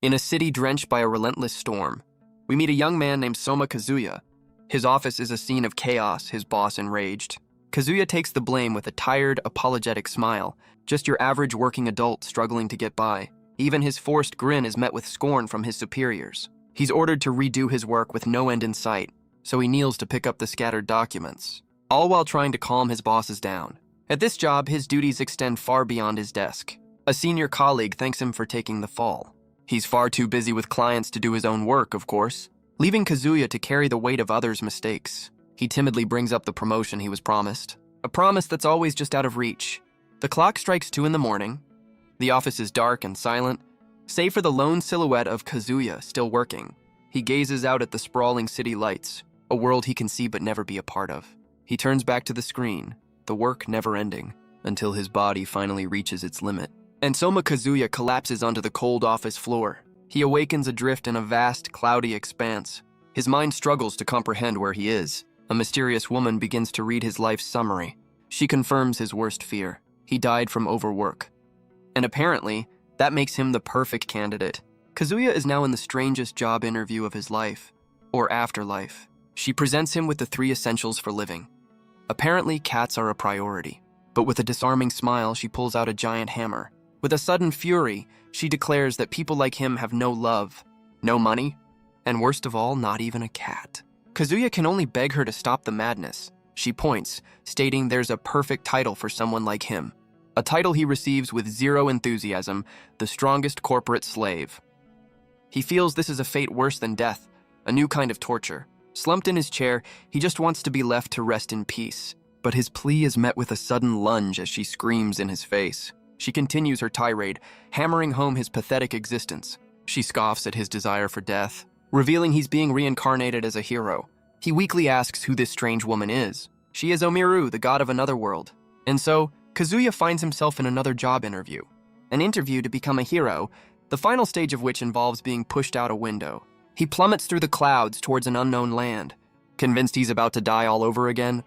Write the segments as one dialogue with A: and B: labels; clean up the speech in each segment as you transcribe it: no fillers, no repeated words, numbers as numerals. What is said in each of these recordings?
A: In a city drenched by a relentless storm, we meet a young man named Soma Kazuya. His office is a scene of chaos, his boss enraged. Kazuya takes the blame with a tired, apologetic smile, just your average working adult struggling to get by. Even his forced grin is met with scorn from his superiors. He's ordered to redo his work with no end in sight, so he kneels to pick up the scattered documents, all while trying to calm his bosses down. At this job, his duties extend far beyond his desk. A senior colleague thanks him for taking the fall. He's far too busy with clients to do his own work, of course, leaving Kazuya to carry the weight of others' mistakes. He timidly brings up the promotion he was promised, a promise that's always just out of reach. The clock strikes 2 in the morning. The office is dark and silent, save for the lone silhouette of Kazuya still working. He gazes out at the sprawling city lights, a world he can see but never be a part of. He turns back to the screen, the work never ending, until his body finally reaches its limit. And Soma Kazuya collapses onto the cold office floor. He awakens adrift in a vast, cloudy expanse. His mind struggles to comprehend where he is. A mysterious woman begins to read his life's summary. She confirms his worst fear. He died from overwork. And apparently, that makes him the perfect candidate. Kazuya is now in the strangest job interview of his life, or afterlife. She presents him with the 3 essentials for living. Apparently, cats are a priority. But with a disarming smile, she pulls out a giant hammer. With a sudden fury, she declares that people like him have no love, no money, and worst of all, not even a cat. Kazuya can only beg her to stop the madness. She points, stating there's a perfect title for someone like him. A title he receives with zero enthusiasm, the strongest corporate slave. He feels this is a fate worse than death, a new kind of torture. Slumped in his chair, he just wants to be left to rest in peace. But his plea is met with a sudden lunge as she screams in his face. She continues her tirade, hammering home his pathetic existence. She scoffs at his desire for death, revealing he's being reincarnated as a hero. He weakly asks who this strange woman is. She is Omiru, the god of another world. And so, Kazuya finds himself in another job interview. An interview to become a hero, the final stage of which involves being pushed out a window. He plummets through the clouds towards an unknown land, convinced he's about to die all over again.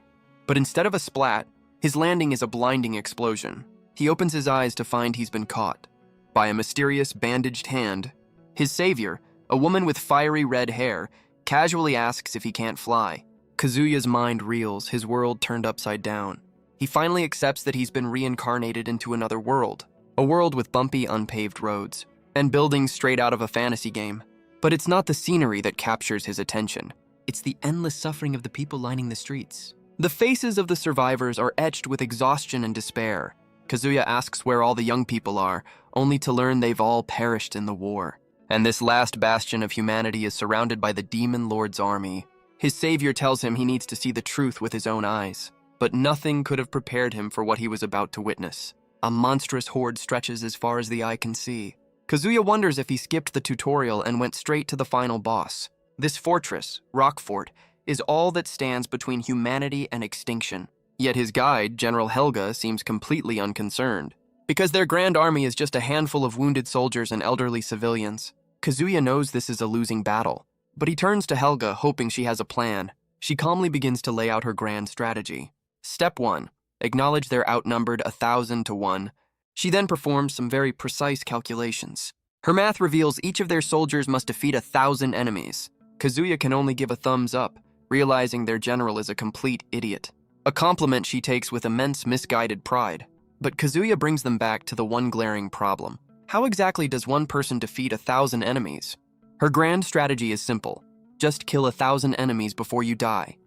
A: But instead of a splat, his landing is a blinding explosion. He opens his eyes to find he's been caught by a mysterious bandaged hand. His savior, a woman with fiery red hair, casually asks if he can't fly. Kazuya's mind reels, his world turned upside down. He finally accepts that he's been reincarnated into another world, a world with bumpy, unpaved roads, and buildings straight out of a fantasy game. But it's not the scenery that captures his attention. It's the endless suffering of the people lining the streets. The faces of the survivors are etched with exhaustion and despair. Kazuya asks where all the young people are, only to learn they've all perished in the war. And this last bastion of humanity is surrounded by the Demon Lord's army. His savior tells him he needs to see the truth with his own eyes. But nothing could have prepared him for what he was about to witness. A monstrous horde stretches as far as the eye can see. Kazuya wonders if he skipped the tutorial and went straight to the final boss. This fortress, Rock Fort, is all that stands between humanity and extinction. Yet his guide, General Helga, seems completely unconcerned. Because their grand army is just a handful of wounded soldiers and elderly civilians, Kazuya knows this is a losing battle. But he turns to Helga, hoping she has a plan. She calmly begins to lay out her grand strategy. Step 1. Acknowledge they're outnumbered 1,000 to 1. She then performs some very precise calculations. Her math reveals each of their soldiers must defeat 1,000 enemies. Kazuya can only give a thumbs up, realizing their general is a complete idiot. A compliment she takes with immense misguided pride. But Kazuya brings them back to the one glaring problem. How exactly does one person defeat 1,000 enemies? Her grand strategy is simple. Just kill 1,000 enemies before you die.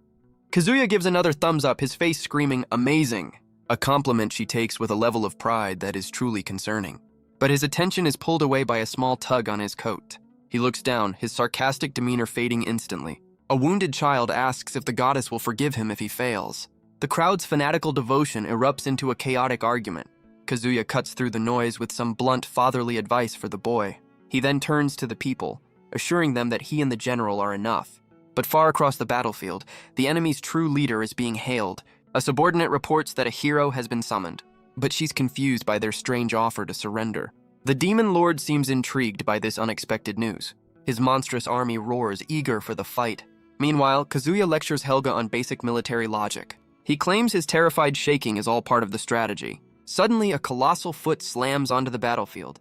A: Kazuya gives another thumbs up, his face screaming, "Amazing!" A compliment she takes with a level of pride that is truly concerning. But his attention is pulled away by a small tug on his coat. He looks down, his sarcastic demeanor fading instantly. A wounded child asks if the goddess will forgive him if he fails. The crowd's fanatical devotion erupts into a chaotic argument. Kazuya cuts through the noise with some blunt fatherly advice for the boy. He then turns to the people, assuring them that he and the general are enough. But far across the battlefield, the enemy's true leader is being hailed. A subordinate reports that a hero has been summoned, but she's confused by their strange offer to surrender. The Demon Lord seems intrigued by this unexpected news. His monstrous army roars, eager for the fight. Meanwhile, Kazuya lectures Helga on basic military logic. He claims his terrified shaking is all part of the strategy. Suddenly, a colossal foot slams onto the battlefield.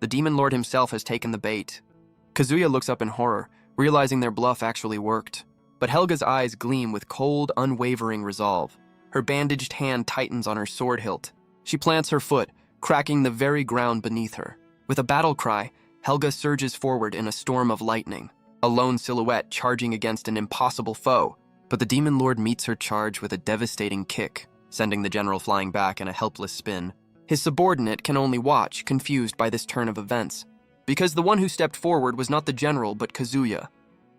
A: The Demon Lord himself has taken the bait. Kazuya looks up in horror, realizing their bluff actually worked. But Helga's eyes gleam with cold, unwavering resolve. Her bandaged hand tightens on her sword hilt. She plants her foot, cracking the very ground beneath her. With a battle cry, Helga surges forward in a storm of lightning, a lone silhouette charging against an impossible foe. But the demon lord meets her charge with a devastating kick, sending the general flying back in a helpless spin. His subordinate can only watch, confused by this turn of events, because the one who stepped forward was not the general but Kazuya.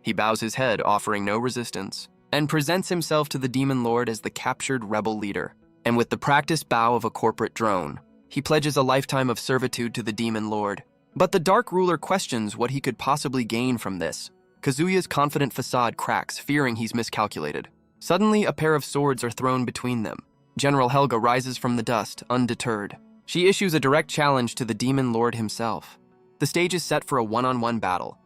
A: He bows his head, offering no resistance, and presents himself to the demon lord as the captured rebel leader. And with the practiced bow of a corporate drone, he pledges a lifetime of servitude to the demon lord. But the dark ruler questions what he could possibly gain from this. Kazuya's confident facade cracks, fearing he's miscalculated. Suddenly, a pair of swords are thrown between them. General Helga rises from the dust, undeterred. She issues a direct challenge to the demon lord himself. The stage is set for a one-on-one battle.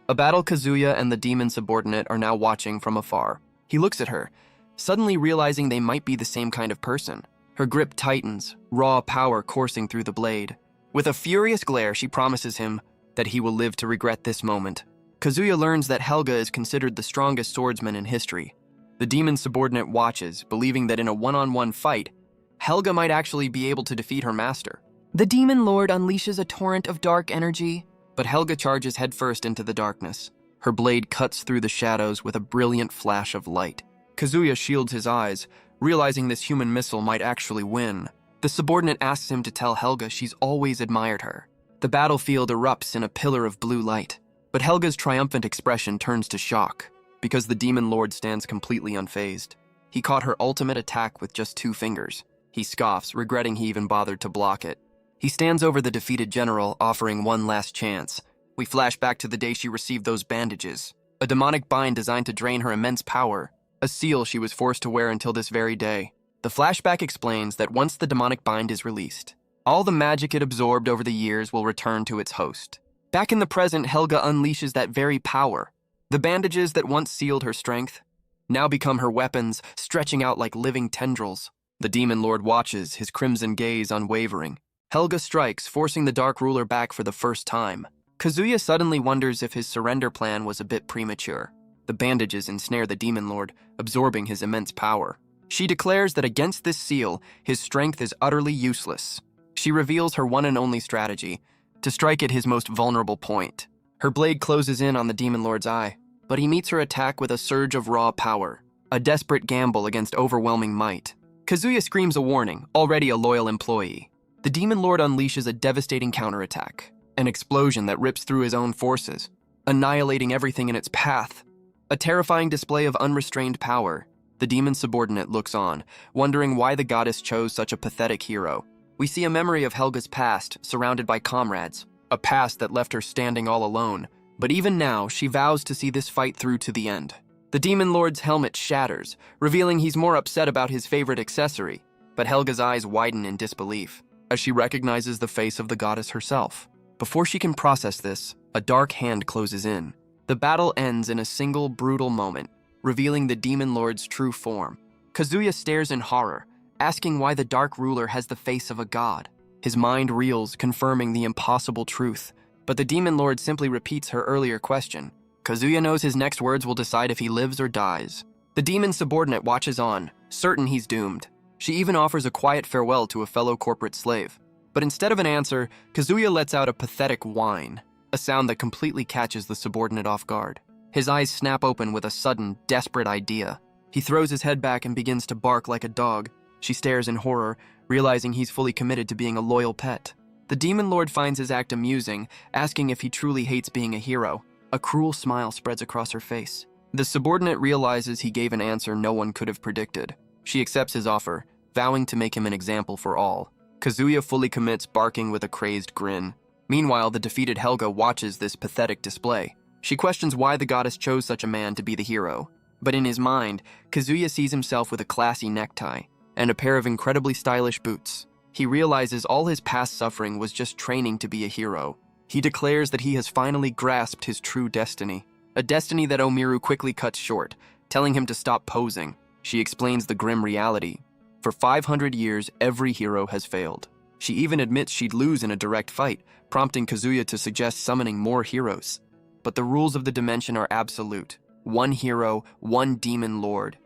A: A battle Kazuya and the demon subordinate are now watching from afar. He looks at her, suddenly realizing they might be the same kind of person. Her grip tightens, raw power coursing through the blade. With a furious glare, she promises him that he will live to regret this moment. Kazuya learns that Helga is considered the strongest swordsman in history. The demon subordinate watches, believing that in a one-on-one fight, Helga might actually be able to defeat her master. The demon lord unleashes a torrent of dark energy, but Helga charges headfirst into the darkness. Her blade cuts through the shadows with a brilliant flash of light. Kazuya shields his eyes, realizing this human missile might actually win. The subordinate asks him to tell Helga she's always admired her. The battlefield erupts in a pillar of blue light, but Helga's triumphant expression turns to shock, because the demon lord stands completely unfazed. He caught her ultimate attack with just 2 fingers. He scoffs, regretting he even bothered to block it. He stands over the defeated general, offering one last chance. We flash back to the day she received those bandages, a demonic bind designed to drain her immense power, a seal she was forced to wear until this very day. The flashback explains that once the demonic bind is released, all the magic it absorbed over the years will return to its host. Back in the present, Helga unleashes that very power. The bandages that once sealed her strength now become her weapons, stretching out like living tendrils. The demon lord watches, his crimson gaze unwavering. Helga strikes, forcing the dark ruler back for the first time. Kazuya suddenly wonders if his surrender plan was a bit premature. The bandages ensnare the demon lord, absorbing his immense power. She declares that against this seal, his strength is utterly useless. She reveals her one and only strategy, to strike at his most vulnerable point. Her blade closes in on the demon lord's eye, but he meets her attack with a surge of raw power, a desperate gamble against overwhelming might. Kazuya screams a warning, already a loyal employee. The demon lord unleashes a devastating counterattack, an explosion that rips through his own forces, annihilating everything in its path. A terrifying display of unrestrained power. The demon subordinate looks on, wondering why the goddess chose such a pathetic hero. We see a memory of Helga's past, surrounded by comrades, a past that left her standing all alone. But even now, she vows to see this fight through to the end. The demon lord's helmet shatters, revealing he's more upset about his favorite accessory. But Helga's eyes widen in disbelief, as she recognizes the face of the goddess herself. Before she can process this, a dark hand closes in. The battle ends in a single brutal moment, revealing the demon lord's true form. Kazuya stares in horror, asking why the dark ruler has the face of a god. His mind reels, confirming the impossible truth. But the demon lord simply repeats her earlier question. Kazuya knows his next words will decide if he lives or dies. The demon subordinate watches on, certain he's doomed. She even offers a quiet farewell to a fellow corporate slave. But instead of an answer, Kazuya lets out a pathetic whine, a sound that completely catches the subordinate off guard. His eyes snap open with a sudden, desperate idea. He throws his head back and begins to bark like a dog. She stares in horror, realizing he's fully committed to being a loyal pet. The demon lord finds his act amusing, asking if he truly hates being a hero. A cruel smile spreads across her face. The subordinate realizes he gave an answer no one could have predicted. She accepts his offer, vowing to make him an example for all. Kazuya fully commits, barking with a crazed grin. Meanwhile, the defeated Helga watches this pathetic display. She questions why the goddess chose such a man to be the hero. But in his mind, Kazuya sees himself with a classy necktie and a pair of incredibly stylish boots. He realizes all his past suffering was just training to be a hero. He declares that he has finally grasped his true destiny, a destiny that Omiru quickly cuts short, telling him to stop posing. She explains the grim reality. For 500 years, every hero has failed. She even admits she'd lose in a direct fight, prompting Kazuya to suggest summoning more heroes. but the rules of the dimension are absolute. One hero, one demon lord.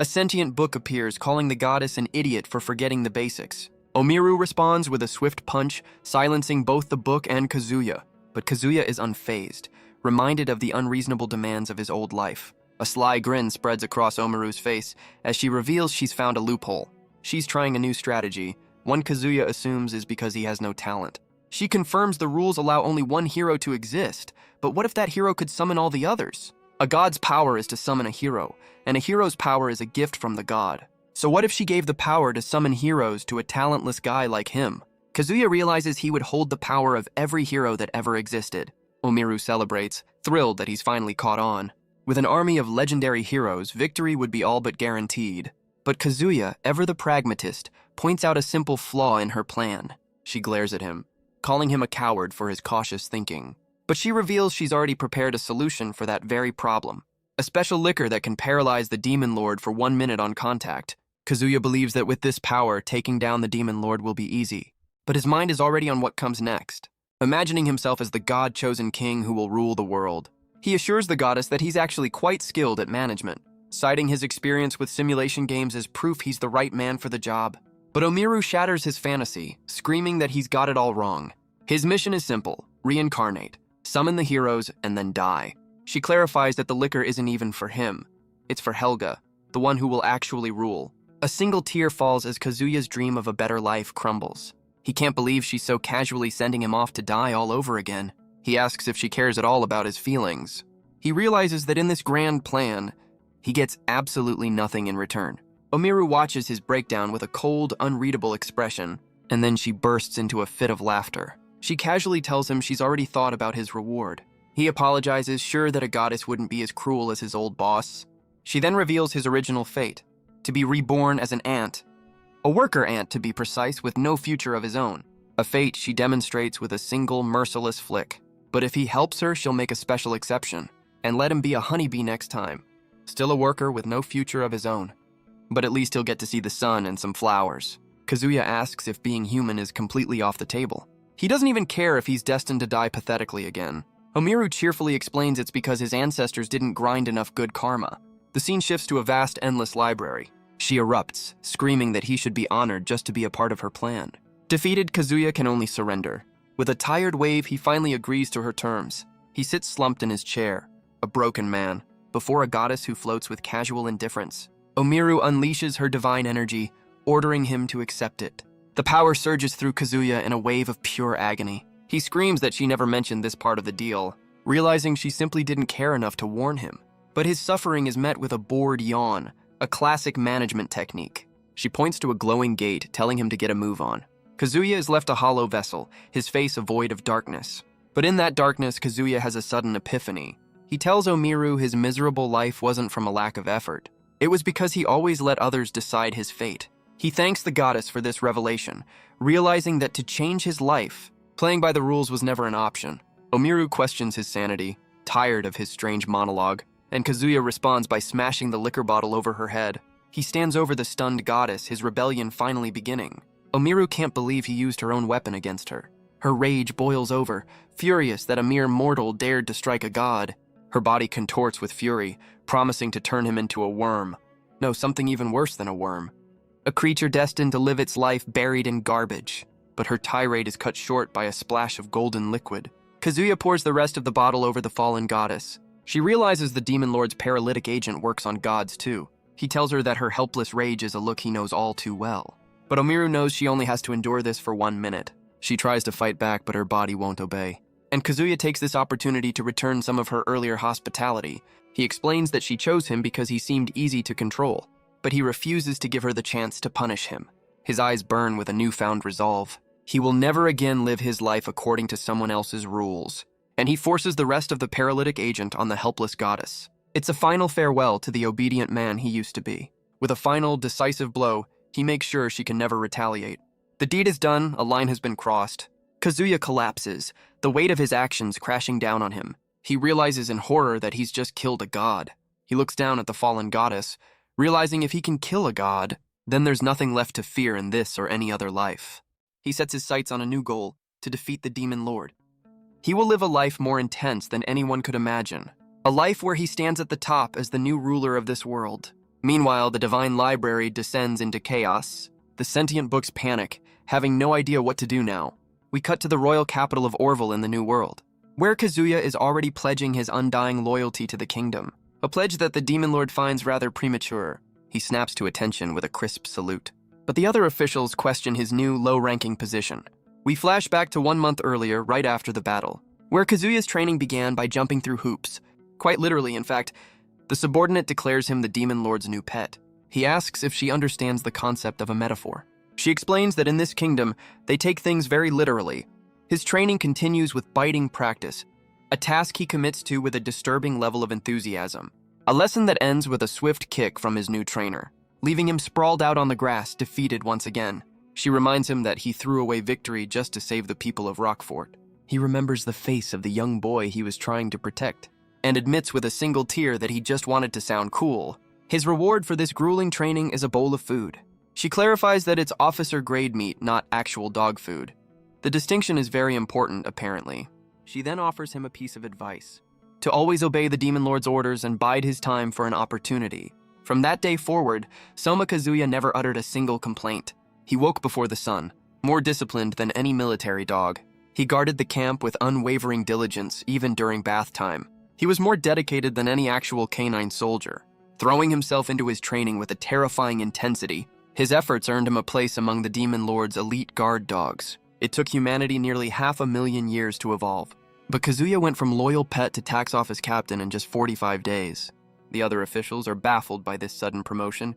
A: A sentient book appears, calling the goddess an idiot for forgetting the basics. Omiru responds with a swift punch, silencing both the book and Kazuya. But Kazuya is unfazed, reminded of the unreasonable demands of his old life. A sly grin spreads across Omiru's face as she reveals she's found a loophole. She's trying a new strategy, one Kazuya assumes is because he has no talent. She confirms the rules allow only one hero to exist, but what if that hero could summon all the others? A god's power is to summon a hero, and a hero's power is a gift from the god. So what if she gave the power to summon heroes to a talentless guy like him? Kazuya realizes he would hold the power of every hero that ever existed. Omiru celebrates, thrilled that he's finally caught on. With an army of legendary heroes, victory would be all but guaranteed. But Kazuya, ever the pragmatist, points out a simple flaw in her plan. She glares at him, calling him a coward for his cautious thinking. But she reveals she's already prepared a solution for that very problem. A special liquor that can paralyze the Demon Lord for 1 minute on contact. Kazuya believes that with this power, taking down the Demon Lord will be easy. But his mind is already on what comes next, imagining himself as the god-chosen king who will rule the world. He assures the goddess that he's actually quite skilled at management, citing his experience with simulation games as proof he's the right man for the job. But Omiru shatters his fantasy, screaming that he's got it all wrong. His mission is simple: reincarnate, summon the heroes, and then die. She clarifies that the liquor isn't even for him. It's for Helga, the one who will actually rule. A single tear falls as Kazuya's dream of a better life crumbles. He can't believe she's so casually sending him off to die all over again. He asks if she cares at all about his feelings. He realizes that in this grand plan, he gets absolutely nothing in return. Omiru watches his breakdown with a cold, unreadable expression, and then she bursts into a fit of laughter. She casually tells him she's already thought about his reward. He apologizes, sure that a goddess wouldn't be as cruel as his old boss. She then reveals his original fate: to be reborn as an ant. A worker ant, to be precise, with no future of his own. A fate she demonstrates with a single merciless flick. But if he helps her, she'll make a special exception, and let him be a honeybee next time. Still a worker with no future of his own. But at least he'll get to see the sun and some flowers. Kazuya asks if being human is completely off the table. He doesn't even care if he's destined to die pathetically again. Omiru cheerfully explains it's because his ancestors didn't grind enough good karma. The scene shifts to a vast, endless library. She erupts, screaming that he should be honored just to be a part of her plan. Defeated, Kazuya can only surrender. With a tired wave, he finally agrees to her terms. He sits slumped in his chair, a broken man, before a goddess who floats with casual indifference. Omiru unleashes her divine energy, ordering him to accept it. The power surges through Kazuya in a wave of pure agony. He screams that she never mentioned this part of the deal, realizing she simply didn't care enough to warn him. But his suffering is met with a bored yawn, a classic management technique. She points to a glowing gate, telling him to get a move on. Kazuya is left a hollow vessel, his face a void of darkness. But in that darkness, Kazuya has a sudden epiphany. He tells Omiru his miserable life wasn't from a lack of effort. It was because he always let others decide his fate. He thanks the goddess for this revelation, realizing that to change his life, playing by the rules was never an option. Omiru questions his sanity, tired of his strange monologue, and Kazuya responds by smashing the liquor bottle over her head. He stands over the stunned goddess, his rebellion finally beginning. Omiru can't believe he used her own weapon against her. Her rage boils over, furious that a mere mortal dared to strike a god. Her body contorts with fury, promising to turn him into a worm. No, something even worse than a worm. A creature destined to live its life buried in garbage. But her tirade is cut short by a splash of golden liquid. Kazuya pours the rest of the bottle over the fallen goddess. She realizes the Demon Lord's paralytic agent works on gods too. He tells her that her helpless rage is a look he knows all too well. But Omiru knows she only has to endure this for 1 minute. She tries to fight back, but her body won't obey. And Kazuya takes this opportunity to return some of her earlier hospitality. He explains that she chose him because he seemed easy to control, but he refuses to give her the chance to punish him. His eyes burn with a newfound resolve. He will never again live his life according to someone else's rules. And he forces the rest of the paralytic agent on the helpless goddess. It's a final farewell to the obedient man he used to be. With a final, decisive blow, he makes sure she can never retaliate. The deed is done, a line has been crossed. Kazuya collapses, the weight of his actions crashing down on him. He realizes in horror that he's just killed a god. He looks down at the fallen goddess, realizing if he can kill a god, then there's nothing left to fear in this or any other life. He sets his sights on a new goal, to defeat the Demon Lord. He will live a life more intense than anyone could imagine. A life where he stands at the top as the new ruler of this world. Meanwhile, the divine library descends into chaos. The sentient books panic, having no idea what to do now. We cut to the royal capital of Orville in the New World, where Kazuya is already pledging his undying loyalty to the kingdom. A pledge that the Demon Lord finds rather premature. He snaps to attention with a crisp salute. But the other officials question his new, low-ranking position. We flash back to 1 month earlier, right after the battle, where Kazuya's training began by jumping through hoops. Quite literally, in fact. The subordinate declares him the Demon Lord's new pet. He asks if she understands the concept of a metaphor. She explains that in this kingdom, they take things very literally. His training continues with biting practice, a task he commits to with a disturbing level of enthusiasm. A lesson that ends with a swift kick from his new trainer, leaving him sprawled out on the grass, defeated once again. She reminds him that he threw away victory just to save the people of Rockfort. He remembers the face of the young boy he was trying to protect, and admits with a single tear that he just wanted to sound cool. His reward for this grueling training is a bowl of food. She clarifies that it's officer-grade meat, not actual dog food. The distinction is very important, apparently. She then offers him a piece of advice: to always obey the Demon Lord's orders and bide his time for an opportunity. From that day forward, Soma Kazuya never uttered a single complaint. He woke before the sun, more disciplined than any military dog. He guarded the camp with unwavering diligence, even during bath time. He was more dedicated than any actual canine soldier, throwing himself into his training with a terrifying intensity. His efforts earned him a place among the Demon Lord's elite guard dogs. It took humanity nearly 500,000 years to evolve, but Kazuya went from loyal pet to tax office captain in just 45 days. The other officials are baffled by this sudden promotion,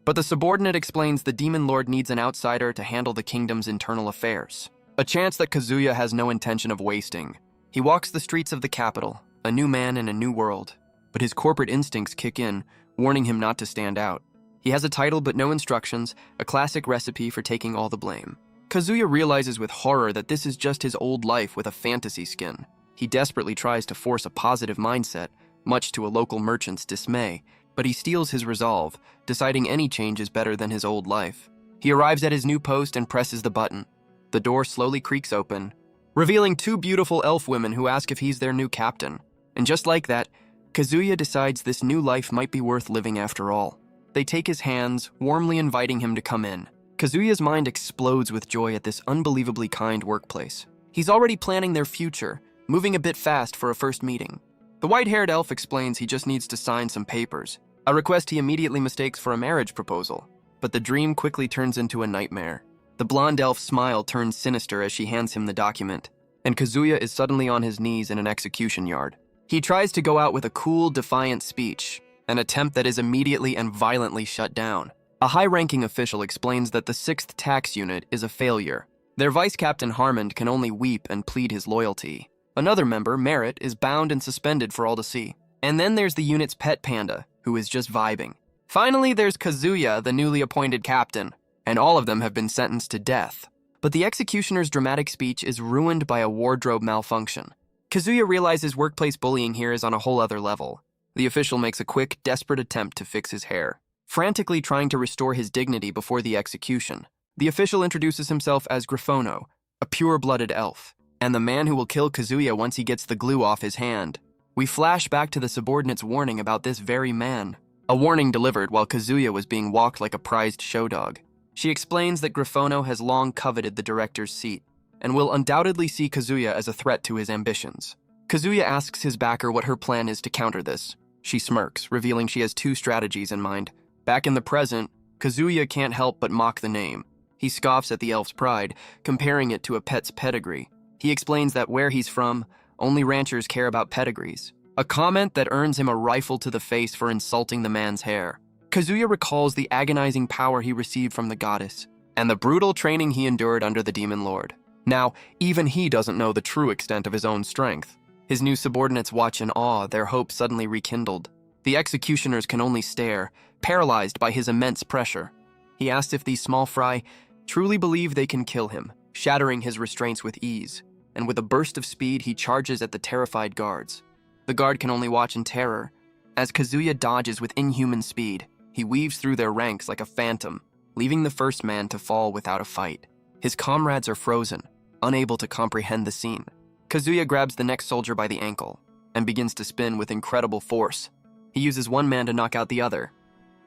A: but the subordinate explains the Demon Lord needs an outsider to handle the kingdom's internal affairs, a chance that Kazuya has no intention of wasting. He walks the streets of the capital, a new man in a new world, but his corporate instincts kick in, warning him not to stand out. He has a title but no instructions, a classic recipe for taking all the blame. Kazuya realizes with horror that this is just his old life with a fantasy skin. He desperately tries to force a positive mindset, much to a local merchant's dismay, but he steels his resolve, deciding any change is better than his old life. He arrives at his new post and presses the button. The door slowly creaks open, revealing 2 beautiful elf women who ask if he's their new captain. And just like that, Kazuya decides this new life might be worth living after all. They take his hands, warmly inviting him to come in. Kazuya's mind explodes with joy at this unbelievably kind workplace. He's already planning their future, moving a bit fast for a first meeting. The white-haired elf explains he just needs to sign some papers, a request he immediately mistakes for a marriage proposal. But the dream quickly turns into a nightmare. The blonde elf's smile turns sinister as she hands him the document, and Kazuya is suddenly on his knees in an execution yard. He tries to go out with a cool, defiant speech, an attempt that is immediately and violently shut down. A high-ranking official explains that the 6th tax unit is a failure. Their vice captain Harmond can only weep and plead his loyalty. Another member, Merritt, is bound and suspended for all to see. And then there's the unit's pet panda, who is just vibing. Finally, there's Kazuya, the newly appointed captain, and all of them have been sentenced to death. But the executioner's dramatic speech is ruined by a wardrobe malfunction. Kazuya realizes workplace bullying here is on a whole other level. The official makes a quick, desperate attempt to fix his hair, frantically trying to restore his dignity before the execution. The official introduces himself as Griffono, a pure-blooded elf, and the man who will kill Kazuya once he gets the glue off his hand. We flash back to the subordinate's warning about this very man, a warning delivered while Kazuya was being walked like a prized show dog. She explains that Griffono has long coveted the director's seat, and will undoubtedly see Kazuya as a threat to his ambitions. Kazuya asks his backer what her plan is to counter this. She smirks, revealing she has 2 strategies in mind. Back in the present, Kazuya can't help but mock the name. He scoffs at the elf's pride, comparing it to a pet's pedigree. He explains that where he's from, only ranchers care about pedigrees, a comment that earns him a rifle to the face for insulting the man's hair. Kazuya recalls the agonizing power he received from the goddess, and the brutal training he endured under the Demon Lord. Now, even he doesn't know the true extent of his own strength. His new subordinates watch in awe, their hope suddenly rekindled. The executioners can only stare, paralyzed by his immense pressure. He asks if these small fry truly believe they can kill him, shattering his restraints with ease, and with a burst of speed he charges at the terrified guards. The guard can only watch in terror. As Kazuya dodges with inhuman speed, he weaves through their ranks like a phantom, leaving the first man to fall without a fight. His comrades are frozen, unable to comprehend the scene. Kazuya grabs the next soldier by the ankle and begins to spin with incredible force. He uses one man to knock out the other.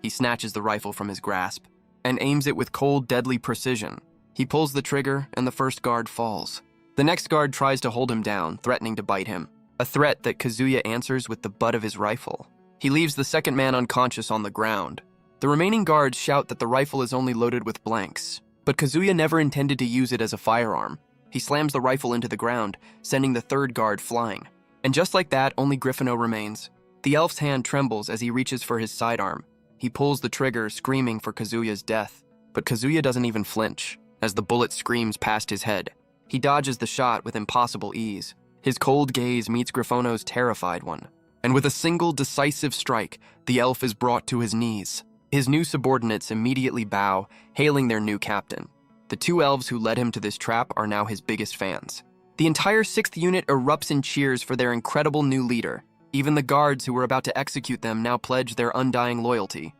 A: He snatches the rifle from his grasp and aims it with cold, deadly precision. He pulls the trigger and the first guard falls. The next guard tries to hold him down, threatening to bite him, a threat that Kazuya answers with the butt of his rifle. He leaves the second man unconscious on the ground. The remaining guards shout that the rifle is only loaded with blanks, but Kazuya never intended to use it as a firearm. He slams the rifle into the ground, sending the third guard flying. And just like that, only Griffino remains. The elf's hand trembles as he reaches for his sidearm. He pulls the trigger, screaming for Kazuya's death. But Kazuya doesn't even flinch, as the bullet screams past his head. He dodges the shot with impossible ease. His cold gaze meets Griffono's terrified one. And with a single decisive strike, the elf is brought to his knees. His new subordinates immediately bow, hailing their new captain. The two elves who led him to this trap are now his biggest fans. The entire 6th unit erupts in cheers for their incredible new leader. Even the guards who were about to execute them now pledge their undying loyalty.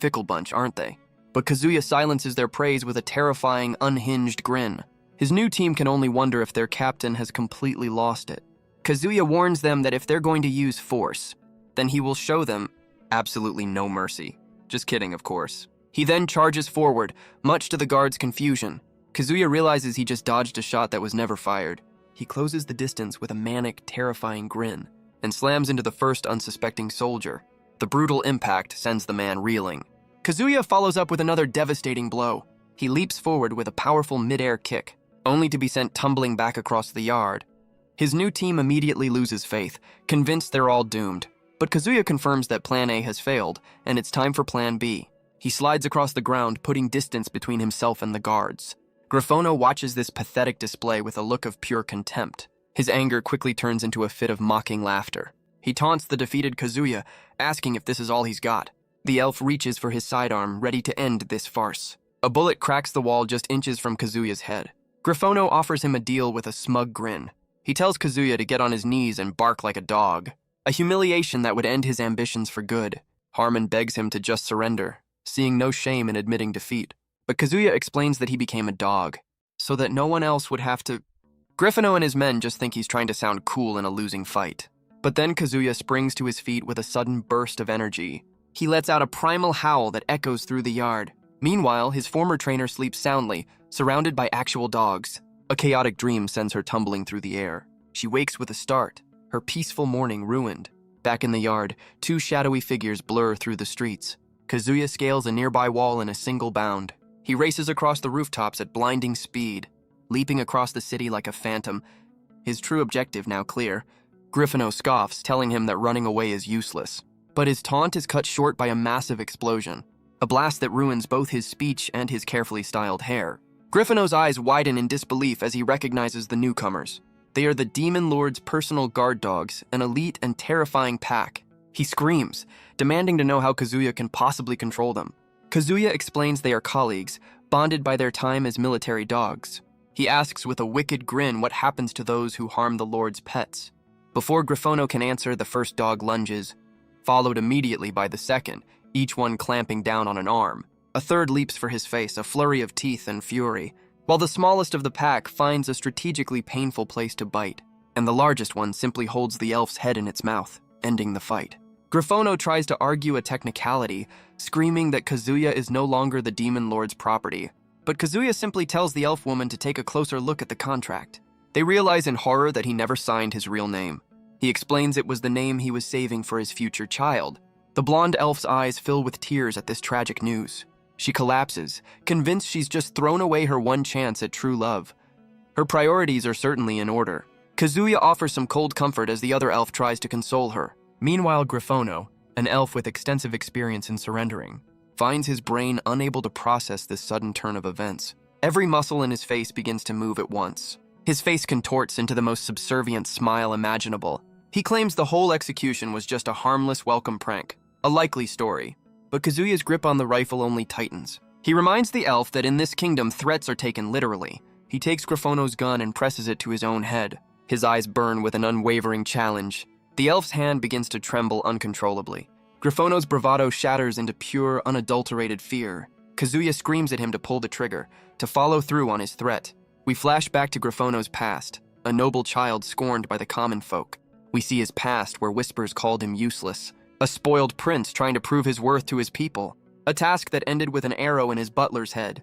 A: Fickle bunch, aren't they? But Kazuya silences their praise with a terrifying, unhinged grin. His new team can only wonder if their captain has completely lost it. Kazuya warns them that if they're going to use force, then he will show them absolutely no mercy. Just kidding, of course. He then charges forward, much to the guards' confusion. Kazuya realizes he just dodged a shot that was never fired. He closes the distance with a manic, terrifying grin and slams into the first unsuspecting soldier. The brutal impact sends the man reeling. Kazuya follows up with another devastating blow. He leaps forward with a powerful mid-air kick, only to be sent tumbling back across the yard. His new team immediately loses faith, convinced they're all doomed. But Kazuya confirms that Plan A has failed, and it's time for Plan B. He slides across the ground, putting distance between himself and the guards. Griffono watches this pathetic display with a look of pure contempt. His anger quickly turns into a fit of mocking laughter. He taunts the defeated Kazuya, asking if this is all he's got. The elf reaches for his sidearm, ready to end this farce. A bullet cracks the wall just inches from Kazuya's head. Griffono offers him a deal with a smug grin. He tells Kazuya to get on his knees and bark like a dog, a humiliation that would end his ambitions for good. Harmon begs him to just surrender, seeing no shame in admitting defeat. But Kazuya explains that he became a dog, so that no one else would have to. Griffono and his men just think he's trying to sound cool in a losing fight. But then Kazuya springs to his feet with a sudden burst of energy. He lets out a primal howl that echoes through the yard. Meanwhile, his former trainer sleeps soundly, surrounded by actual dogs. A chaotic dream sends her tumbling through the air. She wakes with a start, her peaceful morning ruined. Back in the yard, two shadowy figures blur through the streets. Kazuya scales a nearby wall in a single bound. He races across the rooftops at blinding speed, leaping across the city like a phantom, his true objective now clear. Griffono scoffs, telling him that running away is useless. But his taunt is cut short by a massive explosion, a blast that ruins both his speech and his carefully styled hair. Griffono's eyes widen in disbelief as he recognizes the newcomers. They are the Demon Lord's personal guard dogs, an elite and terrifying pack. He screams, demanding to know how Kazuya can possibly control them. Kazuya explains they are colleagues, bonded by their time as military dogs. He asks with a wicked grin what happens to those who harm the Lord's pets. Before Griffono can answer, the first dog lunges, followed immediately by the second, each one clamping down on an arm. A third leaps for his face, a flurry of teeth and fury, while the smallest of the pack finds a strategically painful place to bite, and the largest one simply holds the elf's head in its mouth, ending the fight. Griffono tries to argue a technicality, screaming that Kazuya is no longer the Demon Lord's property, but Kazuya simply tells the elf woman to take a closer look at the contract. They realize in horror that he never signed his real name. He explains it was the name he was saving for his future child. The blonde elf's eyes fill with tears at this tragic news. She collapses, convinced she's just thrown away her one chance at true love. Her priorities are certainly in order. Kazuya offers some cold comfort as the other elf tries to console her. Meanwhile, Griffono, an elf with extensive experience in surrendering, finds his brain unable to process this sudden turn of events. Every muscle in his face begins to move at once. His face contorts into the most subservient smile imaginable. He claims the whole execution was just a harmless welcome prank, a likely story. But Kazuya's grip on the rifle only tightens. He reminds the elf that in this kingdom, threats are taken literally. He takes Griffono's gun and presses it to his own head. His eyes burn with an unwavering challenge. The elf's hand begins to tremble uncontrollably. Griffono's bravado shatters into pure, unadulterated fear. Kazuya screams at him to pull the trigger, to follow through on his threat. We flash back to Griffono's past. a noble child scorned by the common folk. We see his past where whispers called him useless, a spoiled prince trying to prove his worth to his people, a task that ended with an arrow in his butler's head.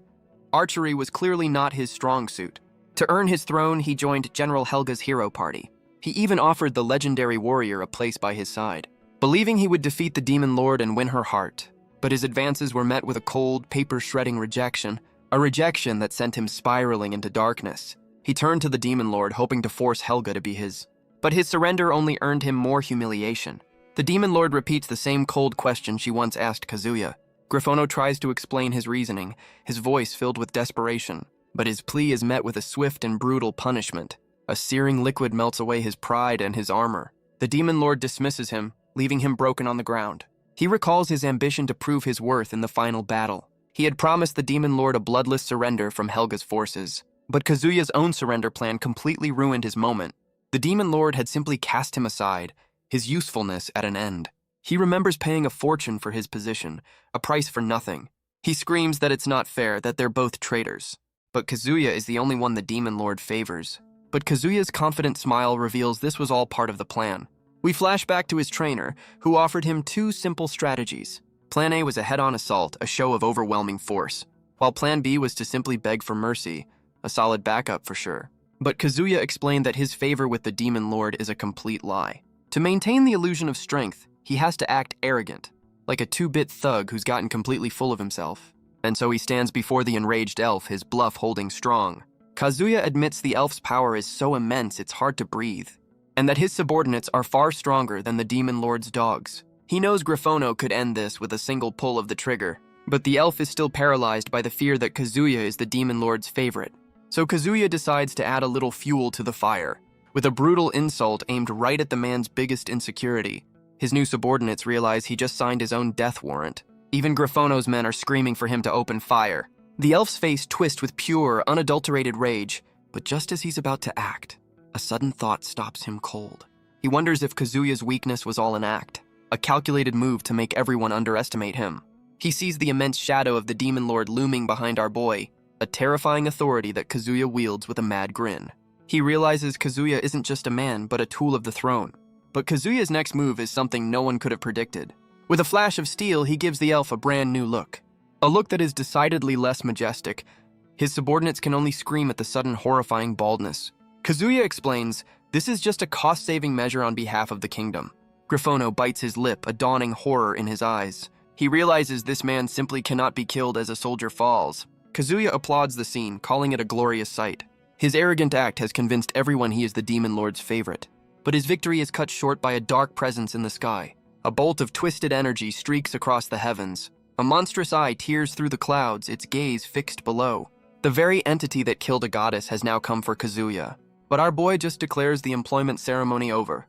A: Archery was clearly not his strong suit. To earn his throne, he joined General Helga's hero party. He even offered the legendary warrior a place by his side, believing he would defeat the demon lord and win her heart. But his advances were met with a cold, paper-shredding rejection, a rejection that sent him spiraling into darkness. He turned to the demon lord, hoping to force Helga to be his. But his surrender only earned him more humiliation. The demon lord repeats the same cold question she once asked Kazuya. Griffono tries to explain his reasoning, his voice filled with desperation. But his plea is met with a swift and brutal punishment. A searing liquid melts away his pride and his armor. The demon lord dismisses him, leaving him broken on the ground. He recalls his ambition to prove his worth in the final battle. He had promised the demon lord a bloodless surrender from Helga's forces. But Kazuya's own surrender plan completely ruined his moment. The demon lord had simply cast him aside, his usefulness at an end. He remembers paying a fortune for his position, a price for nothing. He screams that it's not fair, that they're both traitors. But Kazuya is the only one the demon lord favors. But Kazuya's confident smile reveals this was all part of the plan. We flash back to his trainer, who offered him two simple strategies. Plan A was a head-on assault, a show of overwhelming force, while Plan B was to simply beg for mercy, a solid backup for sure. But Kazuya explained that his favor with the demon lord is a complete lie. To maintain the illusion of strength, he has to act arrogant, like a two-bit thug who's gotten completely full of himself. And so he stands before the enraged elf, his bluff holding strong. Kazuya admits the elf's power is so immense it's hard to breathe, and that his subordinates are far stronger than the demon lord's dogs. He knows Griffono could end this with a single pull of the trigger, but the elf is still paralyzed by the fear that Kazuya is the demon lord's favorite. So Kazuya decides to add a little fuel to the fire, with a brutal insult aimed right at the man's biggest insecurity. His new subordinates realize he just signed his own death warrant. Even Griffono's men are screaming for him to open fire. The elf's face twists with pure, unadulterated rage, but just as he's about to act, a sudden thought stops him cold. He wonders if Kazuya's weakness was all an act, a calculated move to make everyone underestimate him. He sees the immense shadow of the demon lord looming behind our boy, a terrifying authority that Kazuya wields with a mad grin. He realizes Kazuya isn't just a man, but a tool of the throne. But Kazuya's next move is something no one could have predicted. With a flash of steel, he gives the elf a brand new look. A look that is decidedly less majestic. His subordinates can only scream at the sudden horrifying baldness. Kazuya explains, this is just a cost-saving measure on behalf of the kingdom. Griffono bites his lip, a dawning horror in his eyes. He realizes this man simply cannot be killed as a soldier falls. Kazuya applauds the scene, calling it a glorious sight. His arrogant act has convinced everyone he is the demon lord's favorite. But his victory is cut short by a dark presence in the sky. A bolt of twisted energy streaks across the heavens. A monstrous eye tears through the clouds, its gaze fixed below. The very entity that killed a goddess has now come for Kazuya. But our boy just declares the employment ceremony over.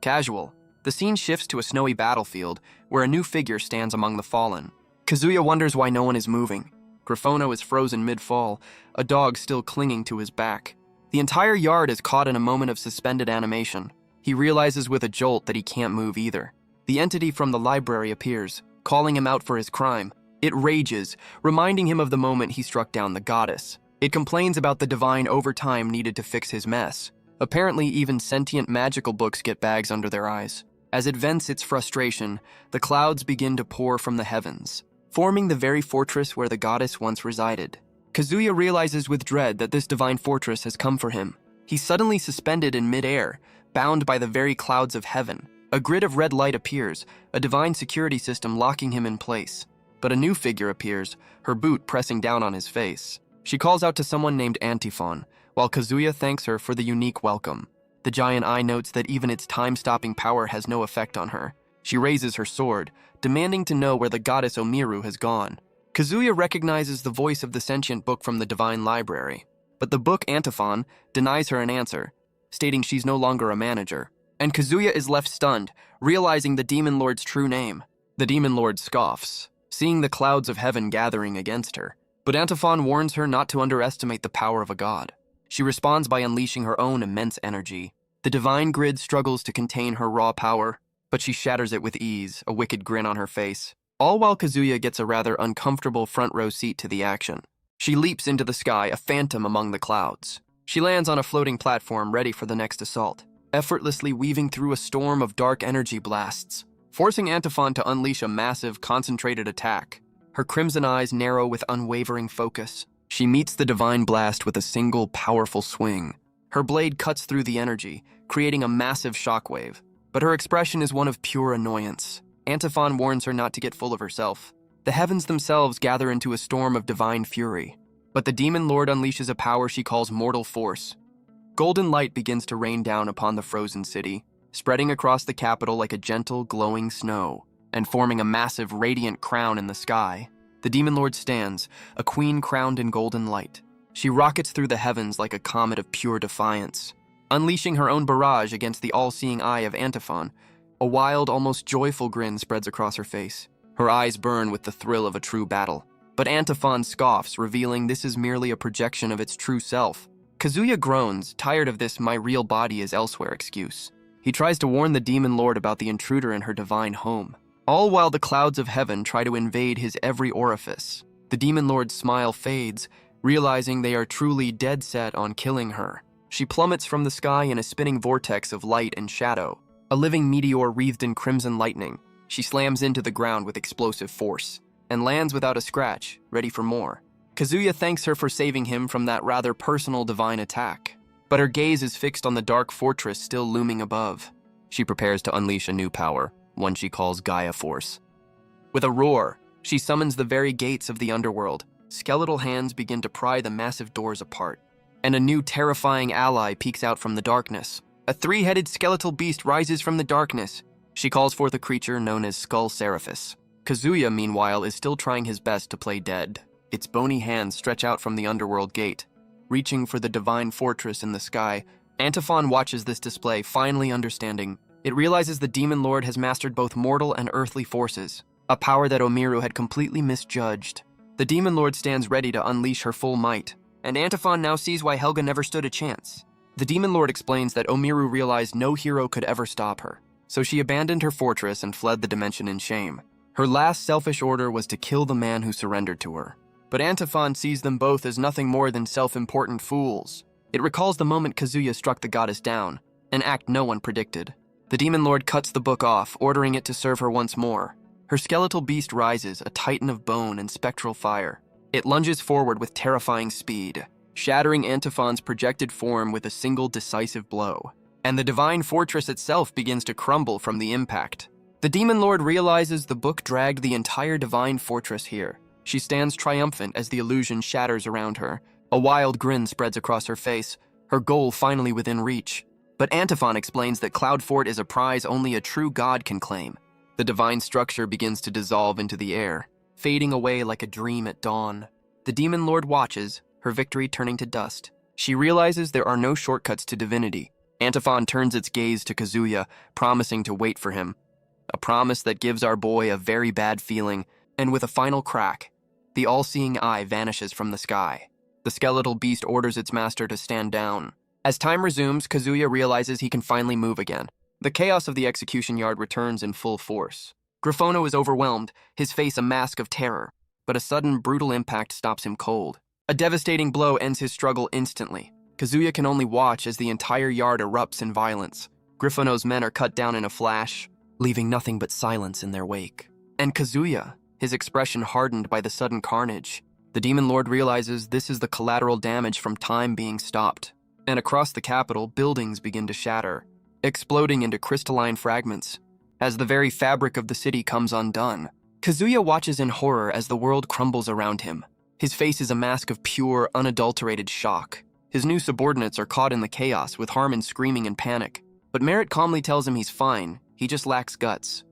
A: Casual. The scene shifts to a snowy battlefield, where a new figure stands among the fallen. Kazuya wonders why no one is moving. Griffono is frozen mid-fall, a dog still clinging to his back. The entire yard is caught in a moment of suspended animation. He realizes with a jolt that he can't move either. The entity from the library appears, calling him out for his crime. It rages, reminding him of the moment he struck down the goddess. It complains about the divine overtime needed to fix his mess. Apparently, even sentient magical books get bags under their eyes. As it vents its frustration, the clouds begin to pour from the heavens, forming the very fortress where the goddess once resided. Kazuya realizes with dread that this divine fortress has come for him. He's suddenly suspended in mid-air, bound by the very clouds of heaven. A grid of red light appears, a divine security system locking him in place. But a new figure appears, her boot pressing down on his face. She calls out to someone named Antiphon, while Kazuya thanks her for the unique welcome. The giant eye notes that even its time-stopping power has no effect on her. She raises her sword, demanding to know where the goddess Omiru has gone. Kazuya recognizes the voice of the sentient book from the divine library, but the book Antiphon denies her an answer, stating she's no longer a manager. And Kazuya is left stunned, realizing the demon lord's true name. The demon lord scoffs, seeing the clouds of heaven gathering against her. But Antiphon warns her not to underestimate the power of a god. She responds by unleashing her own immense energy. The divine grid struggles to contain her raw power, but she shatters it with ease, a wicked grin on her face. All while Kazuya gets a rather uncomfortable front row seat to the action. She leaps into the sky, a phantom among the clouds. She lands on a floating platform ready for the next assault, effortlessly weaving through a storm of dark energy blasts, forcing Antiphon to unleash a massive, concentrated attack. Her crimson eyes narrow with unwavering focus. She meets the divine blast with a single, powerful swing. Her blade cuts through the energy, creating a massive shockwave, but her expression is one of pure annoyance. Antiphon warns her not to get full of herself. The heavens themselves gather into a storm of divine fury, but the demon lord unleashes a power she calls mortal force. Golden light begins to rain down upon the frozen city, spreading across the capital like a gentle, glowing snow, and forming a massive, radiant crown in the sky. The demon lord stands, a queen crowned in golden light. She rockets through the heavens like a comet of pure defiance, unleashing her own barrage against the all-seeing eye of Antiphon. A wild, almost joyful grin spreads across her face. Her eyes burn with the thrill of a true battle. But Antiphon scoffs, revealing this is merely a projection of its true self. Kazuya groans, tired of this "my real body is elsewhere" excuse. He tries to warn the demon lord about the intruder in her divine home, all while the clouds of heaven try to invade his every orifice. The demon lord's smile fades, realizing they are truly dead set on killing her. She plummets from the sky in a spinning vortex of light and shadow, a living meteor wreathed in crimson lightning. She slams into the ground with explosive force, and lands without a scratch, ready for more. Kazuya thanks her for saving him from that rather personal divine attack, but her gaze is fixed on the dark fortress still looming above. She prepares to unleash a new power, one she calls Gaia Force. With a roar, she summons the very gates of the underworld. Skeletal hands begin to pry the massive doors apart, and a new terrifying ally peeks out from the darkness. A three-headed skeletal beast rises from the darkness. She calls forth a creature known as Skull Seraphis. Kazuya, meanwhile, is still trying his best to play dead. Its bony hands stretch out from the underworld gate, reaching for the divine fortress in the sky. Antiphon watches this display, finally understanding. It realizes the demon lord has mastered both mortal and earthly forces, a power that Omiru had completely misjudged. The demon lord stands ready to unleash her full might, and Antiphon now sees why Helga never stood a chance. The demon lord explains that Omiru realized no hero could ever stop her, so she abandoned her fortress and fled the dimension in shame. Her last selfish order was to kill the man who surrendered to her. But Antiphon sees them both as nothing more than self-important fools. It recalls the moment Kazuya struck the goddess down, an act no one predicted. The demon lord cuts the book off, ordering it to serve her once more. Her skeletal beast rises, a titan of bone and spectral fire. It lunges forward with terrifying speed, shattering Antiphon's projected form with a single decisive blow. And the divine fortress itself begins to crumble from the impact. The demon lord realizes the book dragged the entire divine fortress here. She stands triumphant as the illusion shatters around her. A wild grin spreads across her face, her goal finally within reach. But Antiphon explains that Cloud Fort is a prize only a true god can claim. The divine structure begins to dissolve into the air, fading away like a dream at dawn. The demon lord watches, her victory turning to dust. She realizes there are no shortcuts to divinity. Antiphon turns its gaze to Kazuya, promising to wait for him. A promise that gives our boy a very bad feeling, and with a final crack, the all-seeing eye vanishes from the sky. The skeletal beast orders its master to stand down. As time resumes, Kazuya realizes he can finally move again. The chaos of the execution yard returns in full force. Griffono is overwhelmed, his face a mask of terror, but a sudden, brutal impact stops him cold. A devastating blow ends his struggle instantly. Kazuya can only watch as the entire yard erupts in violence. Griffono's men are cut down in a flash, leaving nothing but silence in their wake. And Kazuya, his expression hardened by the sudden carnage. The demon lord realizes this is the collateral damage from time being stopped. And across the capital, buildings begin to shatter, exploding into crystalline fragments, as the very fabric of the city comes undone. Kazuya watches in horror as the world crumbles around him. His face is a mask of pure, unadulterated shock. His new subordinates are caught in the chaos, with Harmon screaming in panic. But Merritt calmly tells him he's fine, he just lacks guts.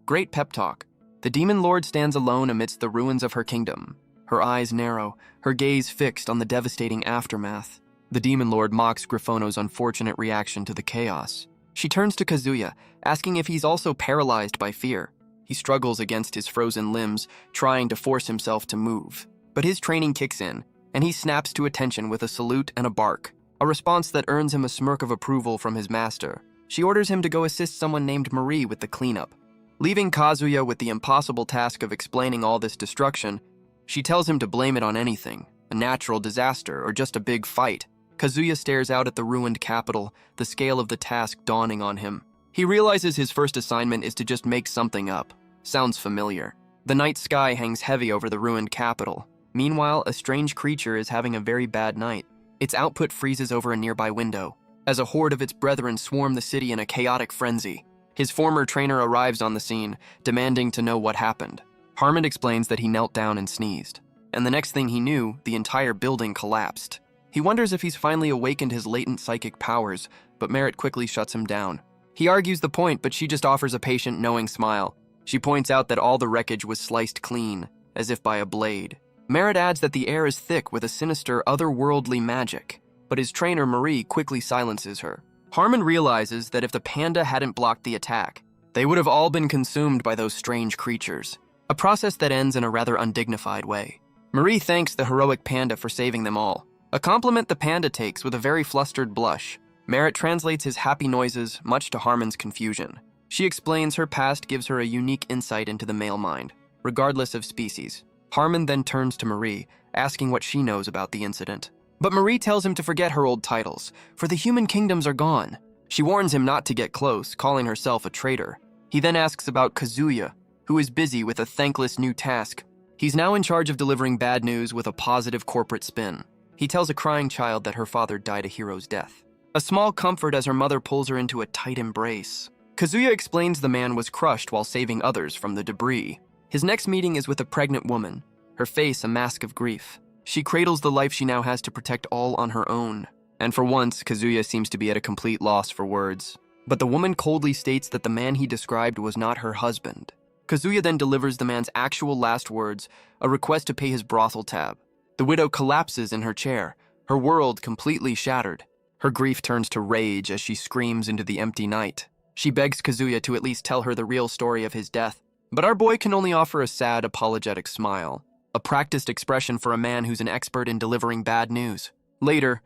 A: Great pep talk. The demon lord stands alone amidst the ruins of her kingdom. Her eyes narrow, her gaze fixed on the devastating aftermath. The demon lord mocks Griffono's unfortunate reaction to the chaos. She turns to Kazuya, asking if he's also paralyzed by fear. He struggles against his frozen limbs, trying to force himself to move. But his training kicks in, and he snaps to attention with a salute and a bark, a response that earns him a smirk of approval from his master. She orders him to go assist someone named Marie with the cleanup. Leaving Kazuya with the impossible task of explaining all this destruction, she tells him to blame it on anything, a natural disaster or just a big fight. Kazuya stares out at the ruined capital, the scale of the task dawning on him. He realizes his first assignment is to just make something up. Sounds familiar. The night sky hangs heavy over the ruined capital. Meanwhile, a strange creature is having a very bad night. Its output freezes over a nearby window, as a horde of its brethren swarm the city in a chaotic frenzy. His former trainer arrives on the scene, demanding to know what happened. Harmon explains that he knelt down and sneezed, and the next thing he knew, the entire building collapsed. He wonders if he's finally awakened his latent psychic powers, but Merit quickly shuts him down. He argues the point, but she just offers a patient, knowing smile. She points out that all the wreckage was sliced clean, as if by a blade. Merit adds that the air is thick with a sinister, otherworldly magic, but his trainer, Marie, quickly silences her. Harmon realizes that if the panda hadn't blocked the attack, they would have all been consumed by those strange creatures, a process that ends in a rather undignified way. Marie thanks the heroic panda for saving them all, a compliment the panda takes with a very flustered blush. Merit translates his happy noises, much to Harmon's confusion. She explains her past gives her a unique insight into the male mind, regardless of species. Harmon then turns to Marie, asking what she knows about the incident. But Marie tells him to forget her old titles, for the human kingdoms are gone. She warns him not to get close, calling herself a traitor. He then asks about Kazuya, who is busy with a thankless new task. He's now in charge of delivering bad news with a positive corporate spin. He tells a crying child that her father died a hero's death. A small comfort as her mother pulls her into a tight embrace. Kazuya explains the man was crushed while saving others from the debris. His next meeting is with a pregnant woman, her face a mask of grief. She cradles the life she now has to protect all on her own. And for once, Kazuya seems to be at a complete loss for words. But the woman coldly states that the man he described was not her husband. Kazuya then delivers the man's actual last words, a request to pay his brothel tab. The widow collapses in her chair, her world completely shattered. Her grief turns to rage as she screams into the empty night. She begs Kazuya to at least tell her the real story of his death, but our boy can only offer a sad, apologetic smile, a practiced expression for a man who's an expert in delivering bad news. Later,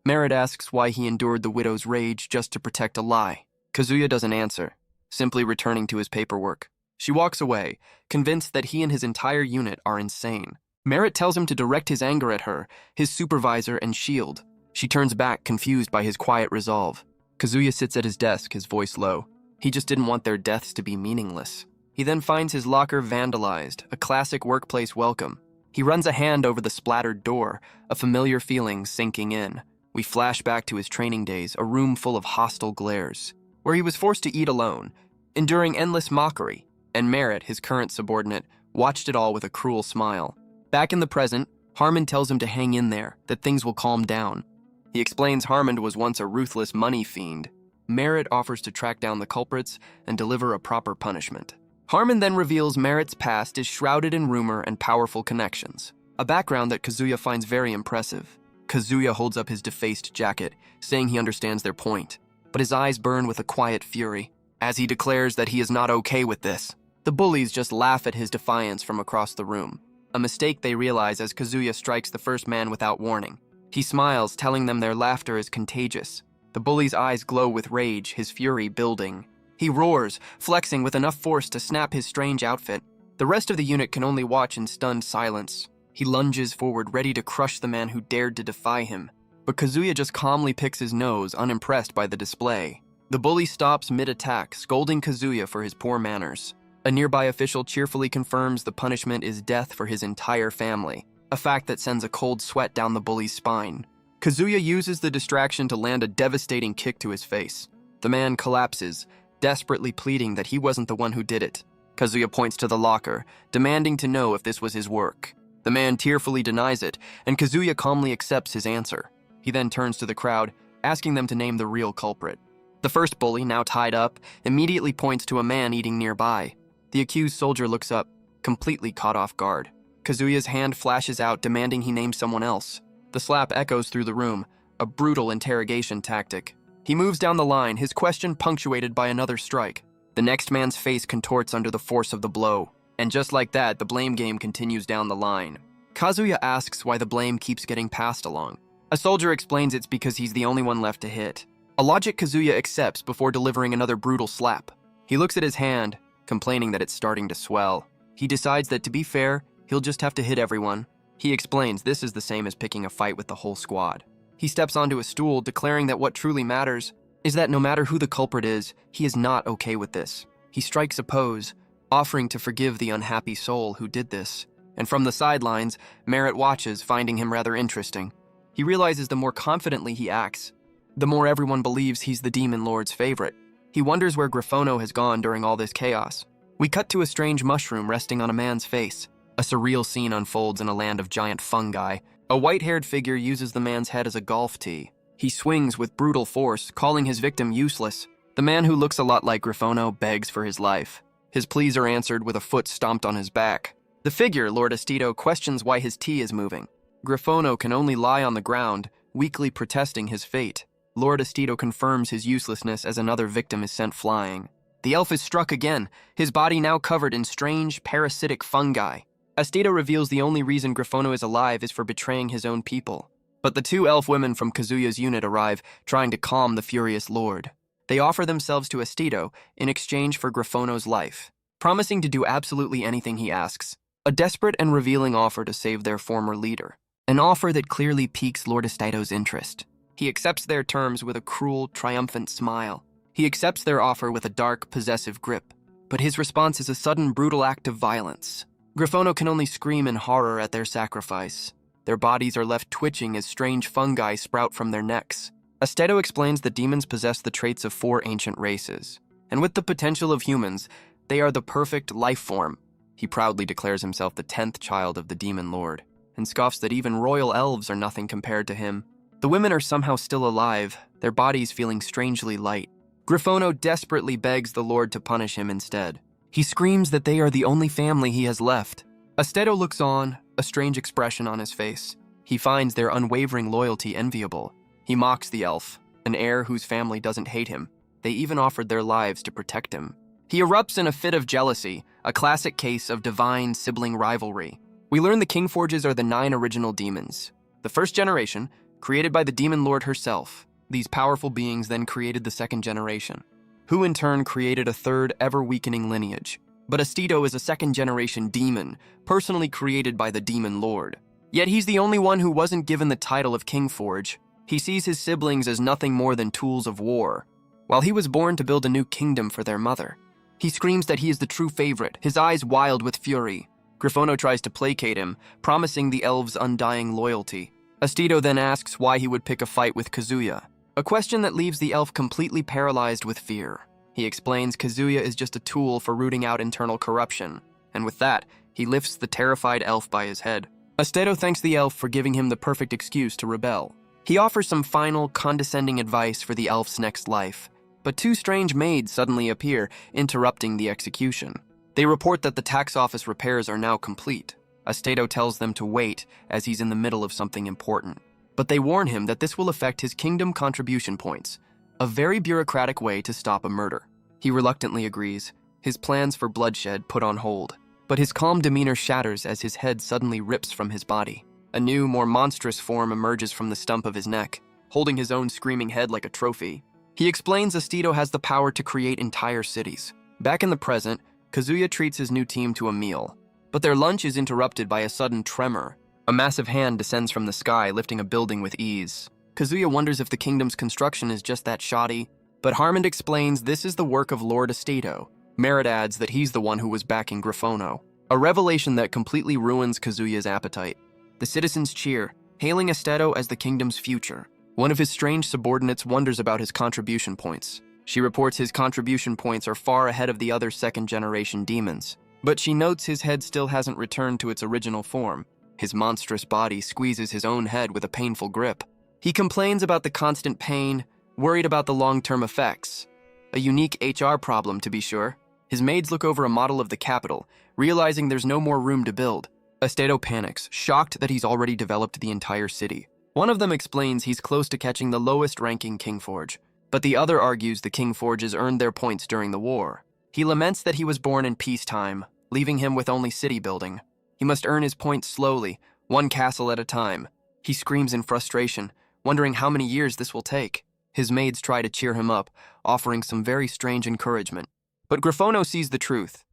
A: Merit asks why he endured the widow's rage just to protect a lie. Kazuya doesn't answer, simply returning to his paperwork. She walks away, convinced that he and his entire unit are insane. Merit tells him to direct his anger at her, his supervisor, and Shield. She turns back, confused by his quiet resolve. Kazuya sits at his desk, his voice low. He just didn't want their deaths to be meaningless. He then finds his locker vandalized, a classic workplace welcome. He runs a hand over the splattered door, a familiar feeling sinking in. We flash back to his training days, a room full of hostile glares, where he was forced to eat alone, enduring endless mockery, and Merit, his current subordinate, watched it all with a cruel smile. Back in the present, Harmon tells him to hang in there, that things will calm down. He explains Harmon was once a ruthless money fiend. Merit offers to track down the culprits and deliver a proper punishment. Harmon then reveals Merit's past is shrouded in rumor and powerful connections, a background that Kazuya finds very impressive. Kazuya holds up his defaced jacket, saying he understands their point, but his eyes burn with a quiet fury, as he declares that he is not okay with this. The bullies just laugh at his defiance from across the room, a mistake they realize as Kazuya strikes the first man without warning. He smiles, telling them their laughter is contagious. The bully's eyes glow with rage, his fury building. He roars, flexing with enough force to snap his strange outfit. The rest of the unit can only watch in stunned silence. He lunges forward, ready to crush the man who dared to defy him. But Kazuya just calmly picks his nose, unimpressed by the display. The bully stops mid-attack, scolding Kazuya for his poor manners. A nearby official cheerfully confirms the punishment is death for his entire family, a fact that sends a cold sweat down the bully's spine. Kazuya uses the distraction to land a devastating kick to his face. The man collapses, desperately pleading that he wasn't the one who did it. Kazuya points to the locker, demanding to know if this was his work. The man tearfully denies it, and Kazuya calmly accepts his answer. He then turns to the crowd, asking them to name the real culprit. The first bully, now tied up, immediately points to a man eating nearby. The accused soldier looks up, completely caught off guard. Kazuya's hand flashes out, demanding he name someone else. The slap echoes through the room, a brutal interrogation tactic. He moves down the line, his question punctuated by another strike. The next man's face contorts under the force of the blow. And just like that, the blame game continues down the line. Kazuya asks why the blame keeps getting passed along. A soldier explains it's because he's the only one left to hit. A logic Kazuya accepts before delivering another brutal slap. He looks at his hand, complaining that it's starting to swell. He decides that to be fair, he'll just have to hit everyone. He explains this is the same as picking a fight with the whole squad. He steps onto a stool, declaring that what truly matters is that no matter who the culprit is, he is not okay with this. He strikes a pose, offering to forgive the unhappy soul who did this. And from the sidelines, Merritt watches, finding him rather interesting. He realizes the more confidently he acts, the more everyone believes he's the Demon Lord's favorite. He wonders where Griffono has gone during all this chaos. We cut to a strange mushroom resting on a man's face. A surreal scene unfolds in a land of giant fungi. A white-haired figure uses the man's head as a golf tee. He swings with brutal force, calling his victim useless. The man, who looks a lot like Griffono, begs for his life. His pleas are answered with a foot stomped on his back. The figure, Lord Estito, questions why his tee is moving. Griffono can only lie on the ground, weakly protesting his fate. Lord Estito confirms his uselessness as another victim is sent flying. The elf is struck again, his body now covered in strange, parasitic fungi. Estito reveals the only reason Griffono is alive is for betraying his own people. But the two elf women from Kazuya's unit arrive, trying to calm the furious lord. They offer themselves to Estito in exchange for Griffono's life, promising to do absolutely anything he asks. A desperate and revealing offer to save their former leader. An offer that clearly piques Lord Estito's interest. He accepts their terms with a cruel, triumphant smile. He accepts their offer with a dark, possessive grip. But his response is a sudden, brutal act of violence. Griffono can only scream in horror at their sacrifice. Their bodies are left twitching as strange fungi sprout from their necks. Estito explains that demons possess the traits of 4 ancient races, and with the potential of humans, they are the perfect life form. He proudly declares himself the 10th child of the Demon Lord, and scoffs that even royal elves are nothing compared to him. The women are somehow still alive, their bodies feeling strangely light. Griffono desperately begs the Lord to punish him instead. He screams that they are the only family he has left. Estito looks on, a strange expression on his face. He finds their unwavering loyalty enviable. He mocks the elf, an heir whose family doesn't hate him. They even offered their lives to protect him. He erupts in a fit of jealousy, a classic case of divine sibling rivalry. We learn the Kingforges are the 9 original demons. The first generation, created by the Demon Lord herself. These powerful beings then created the second generation, who in turn created a third, ever-weakening lineage. But Estito is a second-generation demon, personally created by the Demon Lord. Yet he's the only one who wasn't given the title of Kingforge. He sees his siblings as nothing more than tools of war, while he was born to build a new kingdom for their mother. He screams that he is the true favorite, his eyes wild with fury. Griffono tries to placate him, promising the elves undying loyalty. Estito then asks why he would pick a fight with Kazuya, a question that leaves the elf completely paralyzed with fear. He explains Kazuya is just a tool for rooting out internal corruption, and with that, he lifts the terrified elf by his head. Estito thanks the elf for giving him the perfect excuse to rebel. He offers some final, condescending advice for the elf's next life, but 2 strange maids suddenly appear, interrupting the execution. They report that the tax office repairs are now complete. Estito tells them to wait, as he's in the middle of something important. But they warn him that this will affect his kingdom contribution points, a very bureaucratic way to stop a murder. He reluctantly agrees, his plans for bloodshed put on hold. But his calm demeanor shatters as his head suddenly rips from his body. A new, more monstrous form emerges from the stump of his neck, holding his own screaming head like a trophy. He explains Estito has the power to create entire cities. Back in the present, Kazuya treats his new team to a meal, but their lunch is interrupted by a sudden tremor. A massive hand descends from the sky, lifting a building with ease. Kazuya wonders if the kingdom's construction is just that shoddy, but Harmond explains this is the work of Lord Estito. Merritt adds that he's the one who was backing Griffono, a revelation that completely ruins Kazuya's appetite. The citizens cheer, hailing Estito as the kingdom's future. One of his strange subordinates wonders about his contribution points. She reports his contribution points are far ahead of the other second-generation demons, but she notes his head still hasn't returned to its original form. His monstrous body squeezes his own head with a painful grip. He complains about the constant pain, worried about the long-term effects. A unique HR problem, to be sure. His maids look over a model of the capital, realizing there's no more room to build. Estito panics, shocked that he's already developed the entire city. One of them explains he's close to catching the lowest-ranking Kingforge, but the other argues the Kingforges earned their points during the war. He laments that he was born in peacetime, leaving him with only city building. He must earn his points slowly, one castle at a time. He screams in frustration, wondering how many years this will take. His maids try to cheer him up, offering some very strange encouragement. But Griffono sees the truth.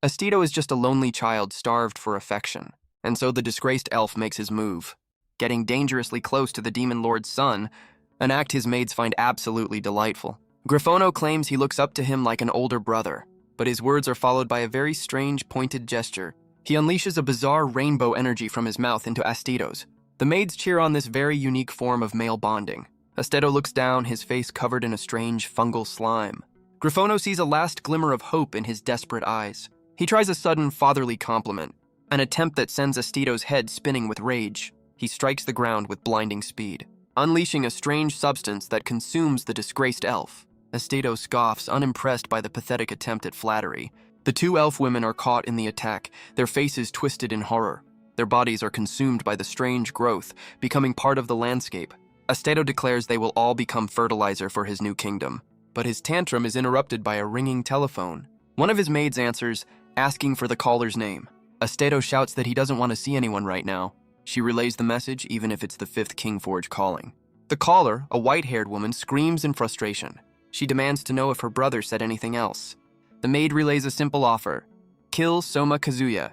A: Estito is just a lonely child starved for affection, and so the disgraced elf makes his move. getting dangerously close to the Demon Lord's son, an act his maids find absolutely delightful. Griffono claims he looks up to him like an older brother, but his words are followed by a very strange, pointed gesture. He unleashes a bizarre rainbow energy from his mouth into Astido's. The maids cheer on this very unique form of male bonding. Astedo looks down, his face covered in a strange fungal slime. Griffono sees a last glimmer of hope in his desperate eyes. He tries a sudden fatherly compliment, an attempt that sends Astido's head spinning with rage. He strikes the ground with blinding speed, unleashing a strange substance that consumes the disgraced elf. Astido scoffs, unimpressed by the pathetic attempt at flattery. The two elf women are caught in the attack, their faces twisted in horror. Their bodies are consumed by the strange growth, becoming part of the landscape. Astedo declares they will all become fertilizer for his new kingdom. But his tantrum is interrupted by a ringing telephone. One of his maids answers, asking for the caller's name. Astedo shouts that he doesn't want to see anyone right now. She relays the message, even if it's the 5th Kingforge calling. The caller, a white-haired woman, screams in frustration. She demands to know if her brother said anything else. The maid relays a simple offer: kill Soma Kazuya,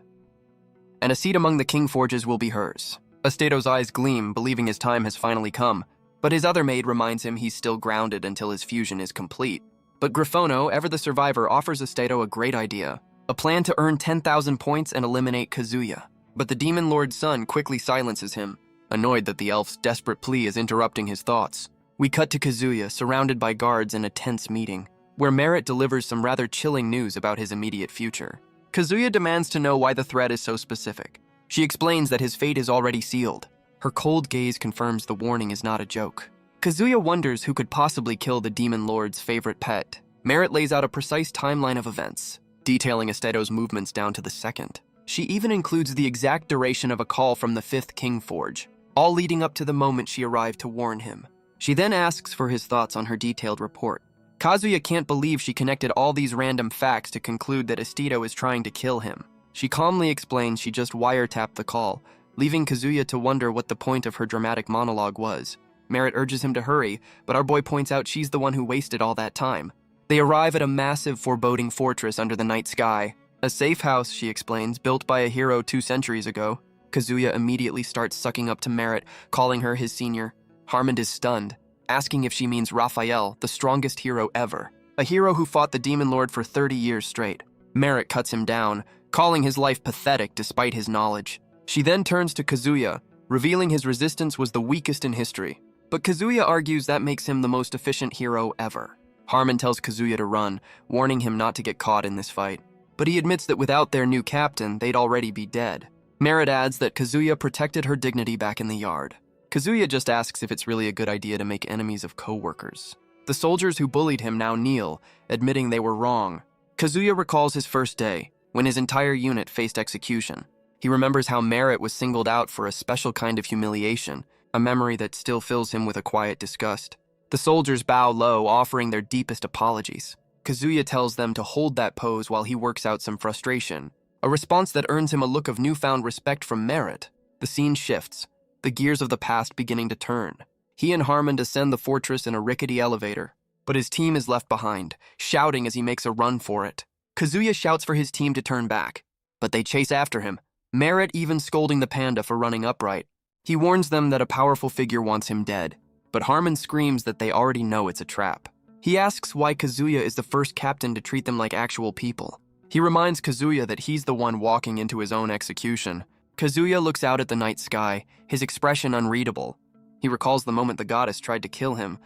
A: and a seat among the Kingforges will be hers. Astedo's eyes gleam, believing his time has finally come, but his other maid reminds him he's still grounded until his fusion is complete. But Griffono, ever the survivor, offers Astedo a great idea, a plan to earn 10,000 points and eliminate Kazuya. But the Demon Lord's son quickly silences him, annoyed that the elf's desperate plea is interrupting his thoughts. We cut to Kazuya, surrounded by guards in a tense meeting, where Merit delivers some rather chilling news about his immediate future. Kazuya demands to know why the threat is so specific. She explains that his fate is already sealed. Her cold gaze confirms the warning is not a joke. Kazuya wonders who could possibly kill the Demon Lord's favorite pet. Merit lays out a precise timeline of events, detailing Astedo's movements down to the second. She even includes the exact duration of a call from the 5th Kingforge, all leading up to the moment she arrived to warn him. She then asks for his thoughts on her detailed report. Kazuya can't believe she connected all these random facts to conclude that Astedo is trying to kill him. She calmly explains she just wiretapped the call, leaving Kazuya to wonder what the point of her dramatic monologue was. Merit urges him to hurry, but our boy points out she's the one who wasted all that time. They arrive at a massive, foreboding fortress under the night sky. A safe house, she explains, built by a hero 2 centuries ago. Kazuya immediately starts sucking up to Merit, calling her his senior. Harmond is stunned, asking if she means Raphael, the strongest hero ever, a hero who fought the Demon Lord for 30 years straight. Merit cuts him down, calling his life pathetic despite his knowledge. She then turns to Kazuya, revealing his resistance was the weakest in history. But Kazuya argues that makes him the most efficient hero ever. Harmon tells Kazuya to run, warning him not to get caught in this fight. But he admits that without their new captain, they'd already be dead. Merit adds that Kazuya protected her dignity back in the yard. Kazuya just asks if it's really a good idea to make enemies of co-workers. The soldiers who bullied him now kneel, admitting they were wrong. Kazuya recalls his first day, when his entire unit faced execution. He remembers how Merit was singled out for a special kind of humiliation, a memory that still fills him with a quiet disgust. The soldiers bow low, offering their deepest apologies. Kazuya tells them to hold that pose while he works out some frustration, a response that earns him a look of newfound respect from Merit. The scene shifts, the gears of the past beginning to turn. He and Harmon ascend the fortress in a rickety elevator, but his team is left behind, shouting as he makes a run for it. Kazuya shouts for his team to turn back, but they chase after him, Merit even scolding the panda for running upright. He warns them that a powerful figure wants him dead, but Harmon screams that they already know it's a trap. He asks why Kazuya is the first captain to treat them like actual people. He reminds Kazuya that he's the one walking into his own execution. Kazuya looks out at the night sky, his expression unreadable. He recalls the moment the goddess tried to kill him,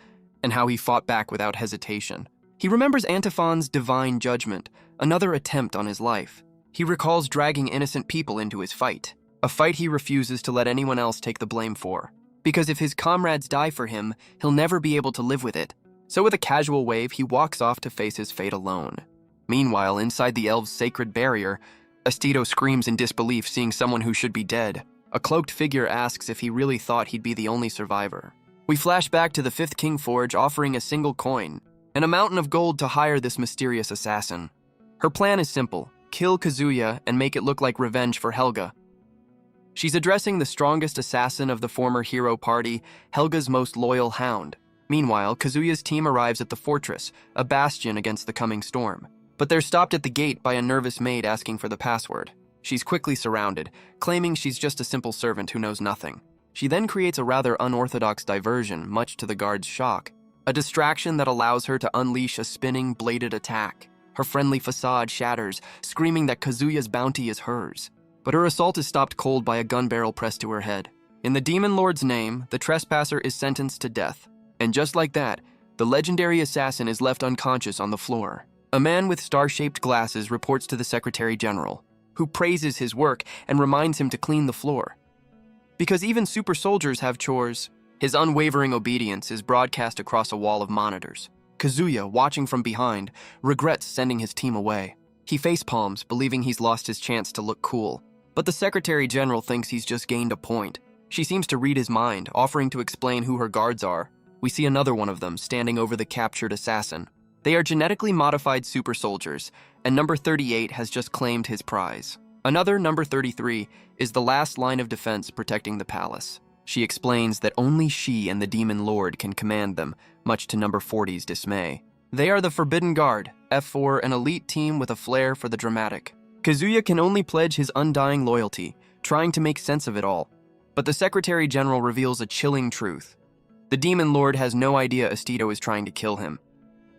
A: and how he fought back without hesitation. He remembers Antiphon's divine judgment, another attempt on his life. He recalls dragging innocent people into his fight, a fight he refuses to let anyone else take the blame for. Because if his comrades die for him, he'll never be able to live with it. So with a casual wave, he walks off to face his fate alone. Meanwhile, inside the elves' sacred barrier, Astedo screams in disbelief, seeing someone who should be dead. A cloaked figure asks if he really thought he'd be the only survivor. We flash back to the 5th Kingforge offering a single coin and a mountain of gold to hire this mysterious assassin. Her plan is simple: kill Kazuya and make it look like revenge for Helga. She's addressing the strongest assassin of the former hero party, Helga's most loyal hound. Meanwhile, Kazuya's team arrives at the fortress, a bastion against the coming storm. But they're stopped at the gate by a nervous maid asking for the password. She's quickly surrounded, claiming she's just a simple servant who knows nothing. She then creates a rather unorthodox diversion, much to the guard's shock. A distraction that allows her to unleash a spinning, bladed attack. Her friendly facade shatters, screaming that Kazuya's bounty is hers. But her assault is stopped cold by a gun barrel pressed to her head. In the Demon Lord's name, the trespasser is sentenced to death. And just like that, the legendary assassin is left unconscious on the floor. A man with star-shaped glasses reports to the Secretary General, who praises his work and reminds him to clean the floor. Because even super soldiers have chores, his unwavering obedience is broadcast across a wall of monitors. Kazuya, watching from behind, regrets sending his team away. He facepalms, believing he's lost his chance to look cool. But the Secretary General thinks he's just gained a point. She seems to read his mind, offering to explain who her guards are. We see another one of them standing over the captured assassin. They are genetically modified super soldiers, and number 38 has just claimed his prize. Another, number 33, is the last line of defense protecting the palace. She explains that only she and the Demon Lord can command them, much to number 40's dismay. They are the Forbidden Guard, F4, an elite team with a flair for the dramatic. Kazuya can only pledge his undying loyalty, trying to make sense of it all. But the Secretary General reveals a chilling truth. The Demon Lord has no idea Astito is trying to kill him.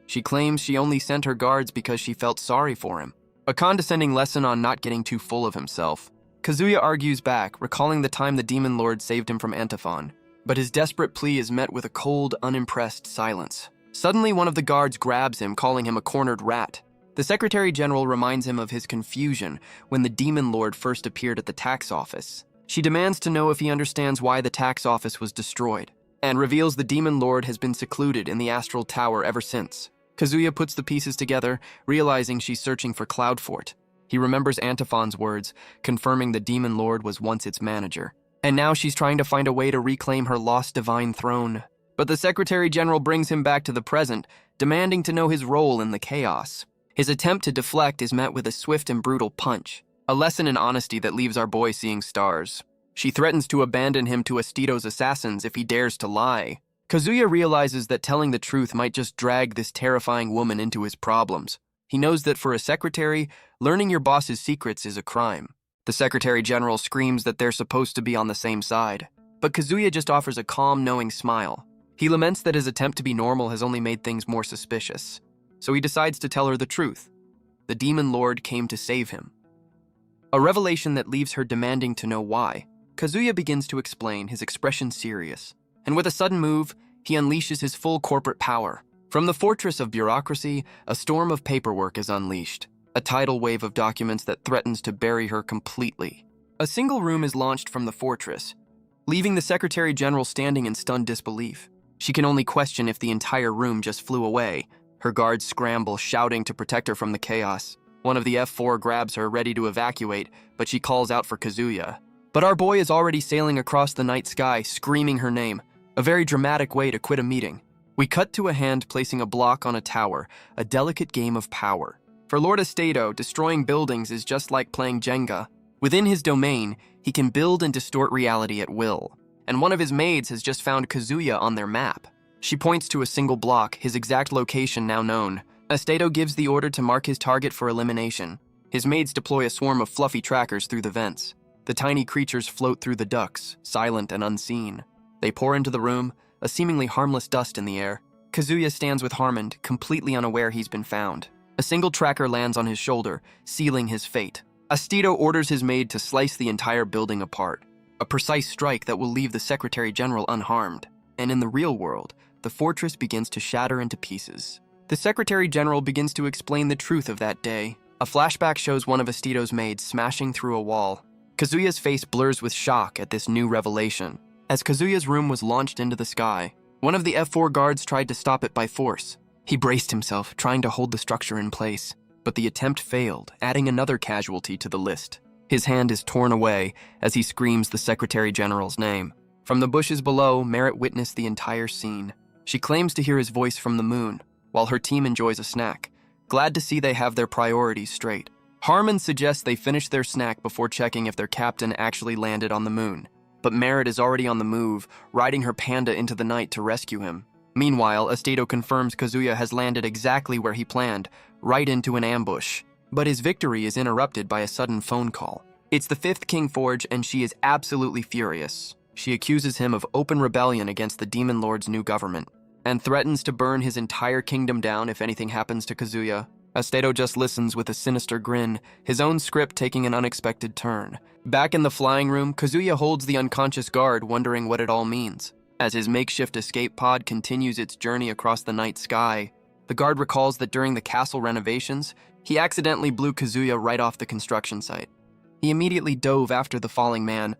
A: She claims she only sent her guards because she felt sorry for him. A condescending lesson on not getting too full of himself. Kazuya argues back, recalling the time the Demon Lord saved him from Antiphon. But his desperate plea is met with a cold, unimpressed silence. Suddenly, one of the guards grabs him, calling him a cornered rat. The Secretary General reminds him of his confusion when the Demon Lord first appeared at the tax office. She demands to know if he understands why the tax office was destroyed, and reveals the Demon Lord has been secluded in the Astral Tower ever since. Kazuya puts the pieces together, realizing she's searching for Cloudfort. He remembers Antiphon's words, confirming the Demon Lord was once its manager. And now she's trying to find a way to reclaim her lost divine throne. But the Secretary General brings him back to the present, demanding to know his role in the chaos. His attempt to deflect is met with a swift and brutal punch, a lesson in honesty that leaves our boy seeing stars. She threatens to abandon him to Astito's assassins if he dares to lie. Kazuya realizes that telling the truth might just drag this terrifying woman into his problems. He knows that for a secretary, learning your boss's secrets is a crime. The Secretary General screams that they're supposed to be on the same side. But Kazuya just offers a calm, knowing smile. He laments that his attempt to be normal has only made things more suspicious. So he decides to tell her the truth. The Demon Lord came to save him. A revelation that leaves her demanding to know why. Kazuya begins to explain, his expression serious. And with a sudden move, he unleashes his full corporate power. From the fortress of bureaucracy, a storm of paperwork is unleashed, a tidal wave of documents that threatens to bury her completely. A single room is launched from the fortress, leaving the Secretary General standing in stunned disbelief. She can only question if the entire room just flew away. Her guards scramble, shouting to protect her from the chaos. One of the F4 grabs her, ready to evacuate, but she calls out for Kazuya. But our boy is already sailing across the night sky, screaming her name, a very dramatic way to quit a meeting. We cut to a hand placing a block on a tower, a delicate game of power. For Lord Astito, destroying buildings is just like playing Jenga. Within his domain, he can build and distort reality at will. And one of his maids has just found Kazuya on their map. She points to a single block, his exact location now known. Astito gives the order to mark his target for elimination. His maids deploy a swarm of fluffy trackers through the vents. The tiny creatures float through the ducts, silent and unseen. They pour into the room, a seemingly harmless dust in the air. Kazuya stands with Harmond, completely unaware he's been found. A single tracker lands on his shoulder, sealing his fate. Astito orders his maid to slice the entire building apart, a precise strike that will leave the Secretary General unharmed. And in the real world, the fortress begins to shatter into pieces. The Secretary General begins to explain the truth of that day. A flashback shows one of Astito's maids smashing through a wall. Kazuya's face blurs with shock at this new revelation. As Kazuya's room was launched into the sky, one of the F4 guards tried to stop it by force. He braced himself, trying to hold the structure in place, but the attempt failed, adding another casualty to the list. His hand is torn away as he screams the Secretary General's name. From the bushes below, Merritt witnessed the entire scene. She claims to hear his voice from the moon, while her team enjoys a snack, glad to see they have their priorities straight. Harmon suggests they finish their snack before checking if their captain actually landed on the moon. But Merritt is already on the move, riding her panda into the night to rescue him. Meanwhile, Astito confirms Kazuya has landed exactly where he planned, right into an ambush. But his victory is interrupted by a sudden phone call. It's the 5th King Forge, and she is absolutely furious. She accuses him of open rebellion against the Demon Lord's new government and threatens to burn his entire kingdom down if anything happens to Kazuya. Astedo just listens with a sinister grin, his own script taking an unexpected turn. Back in the flying room, Kazuya holds the unconscious guard, wondering what it all means. As his makeshift escape pod continues its journey across the night sky, the guard recalls that during the castle renovations, he accidentally blew Kazuya right off the construction site. He immediately dove after the falling man.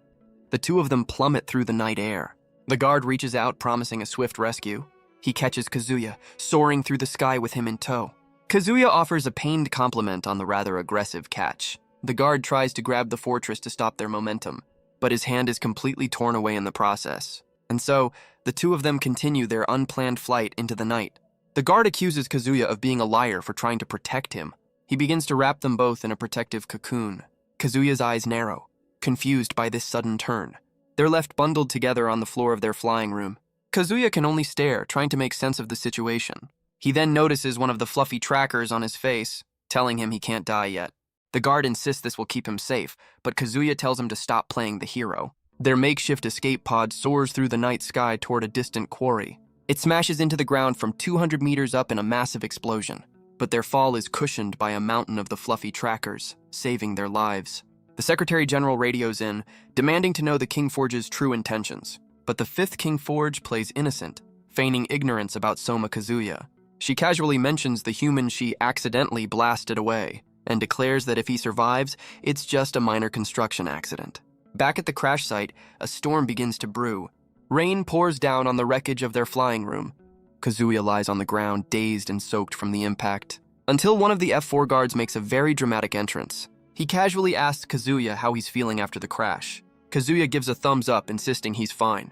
A: The two of them plummet through the night air. The guard reaches out, promising a swift rescue. He catches Kazuya, soaring through the sky with him in tow. Kazuya offers a pained compliment on the rather aggressive catch. The guard tries to grab the fortress to stop their momentum, but his hand is completely torn away in the process. And so, the two of them continue their unplanned flight into the night. The guard accuses Kazuya of being a liar for trying to protect him. He begins to wrap them both in a protective cocoon. Kazuya's eyes narrow, confused by this sudden turn. They're left bundled together on the floor of their flying room. Kazuya can only stare, trying to make sense of the situation. He then notices one of the fluffy trackers on his face, telling him he can't die yet. The guard insists this will keep him safe, but Kazuya tells him to stop playing the hero. Their makeshift escape pod soars through the night sky toward a distant quarry. It smashes into the ground from 200 meters up in a massive explosion, but their fall is cushioned by a mountain of the fluffy trackers, saving their lives. The Secretary General radios in, demanding to know the King Forge's true intentions, but the fifth King Forge plays innocent, feigning ignorance about Soma Kazuya. She casually mentions the human she accidentally blasted away, and declares that if he survives, it's just a minor construction accident. Back at the crash site, a storm begins to brew. Rain pours down on the wreckage of their flying room. Kazuya lies on the ground, dazed and soaked from the impact, until one of the F4 guards makes a very dramatic entrance. He casually asks Kazuya how he's feeling after the crash. Kazuya gives a thumbs up, insisting he's fine.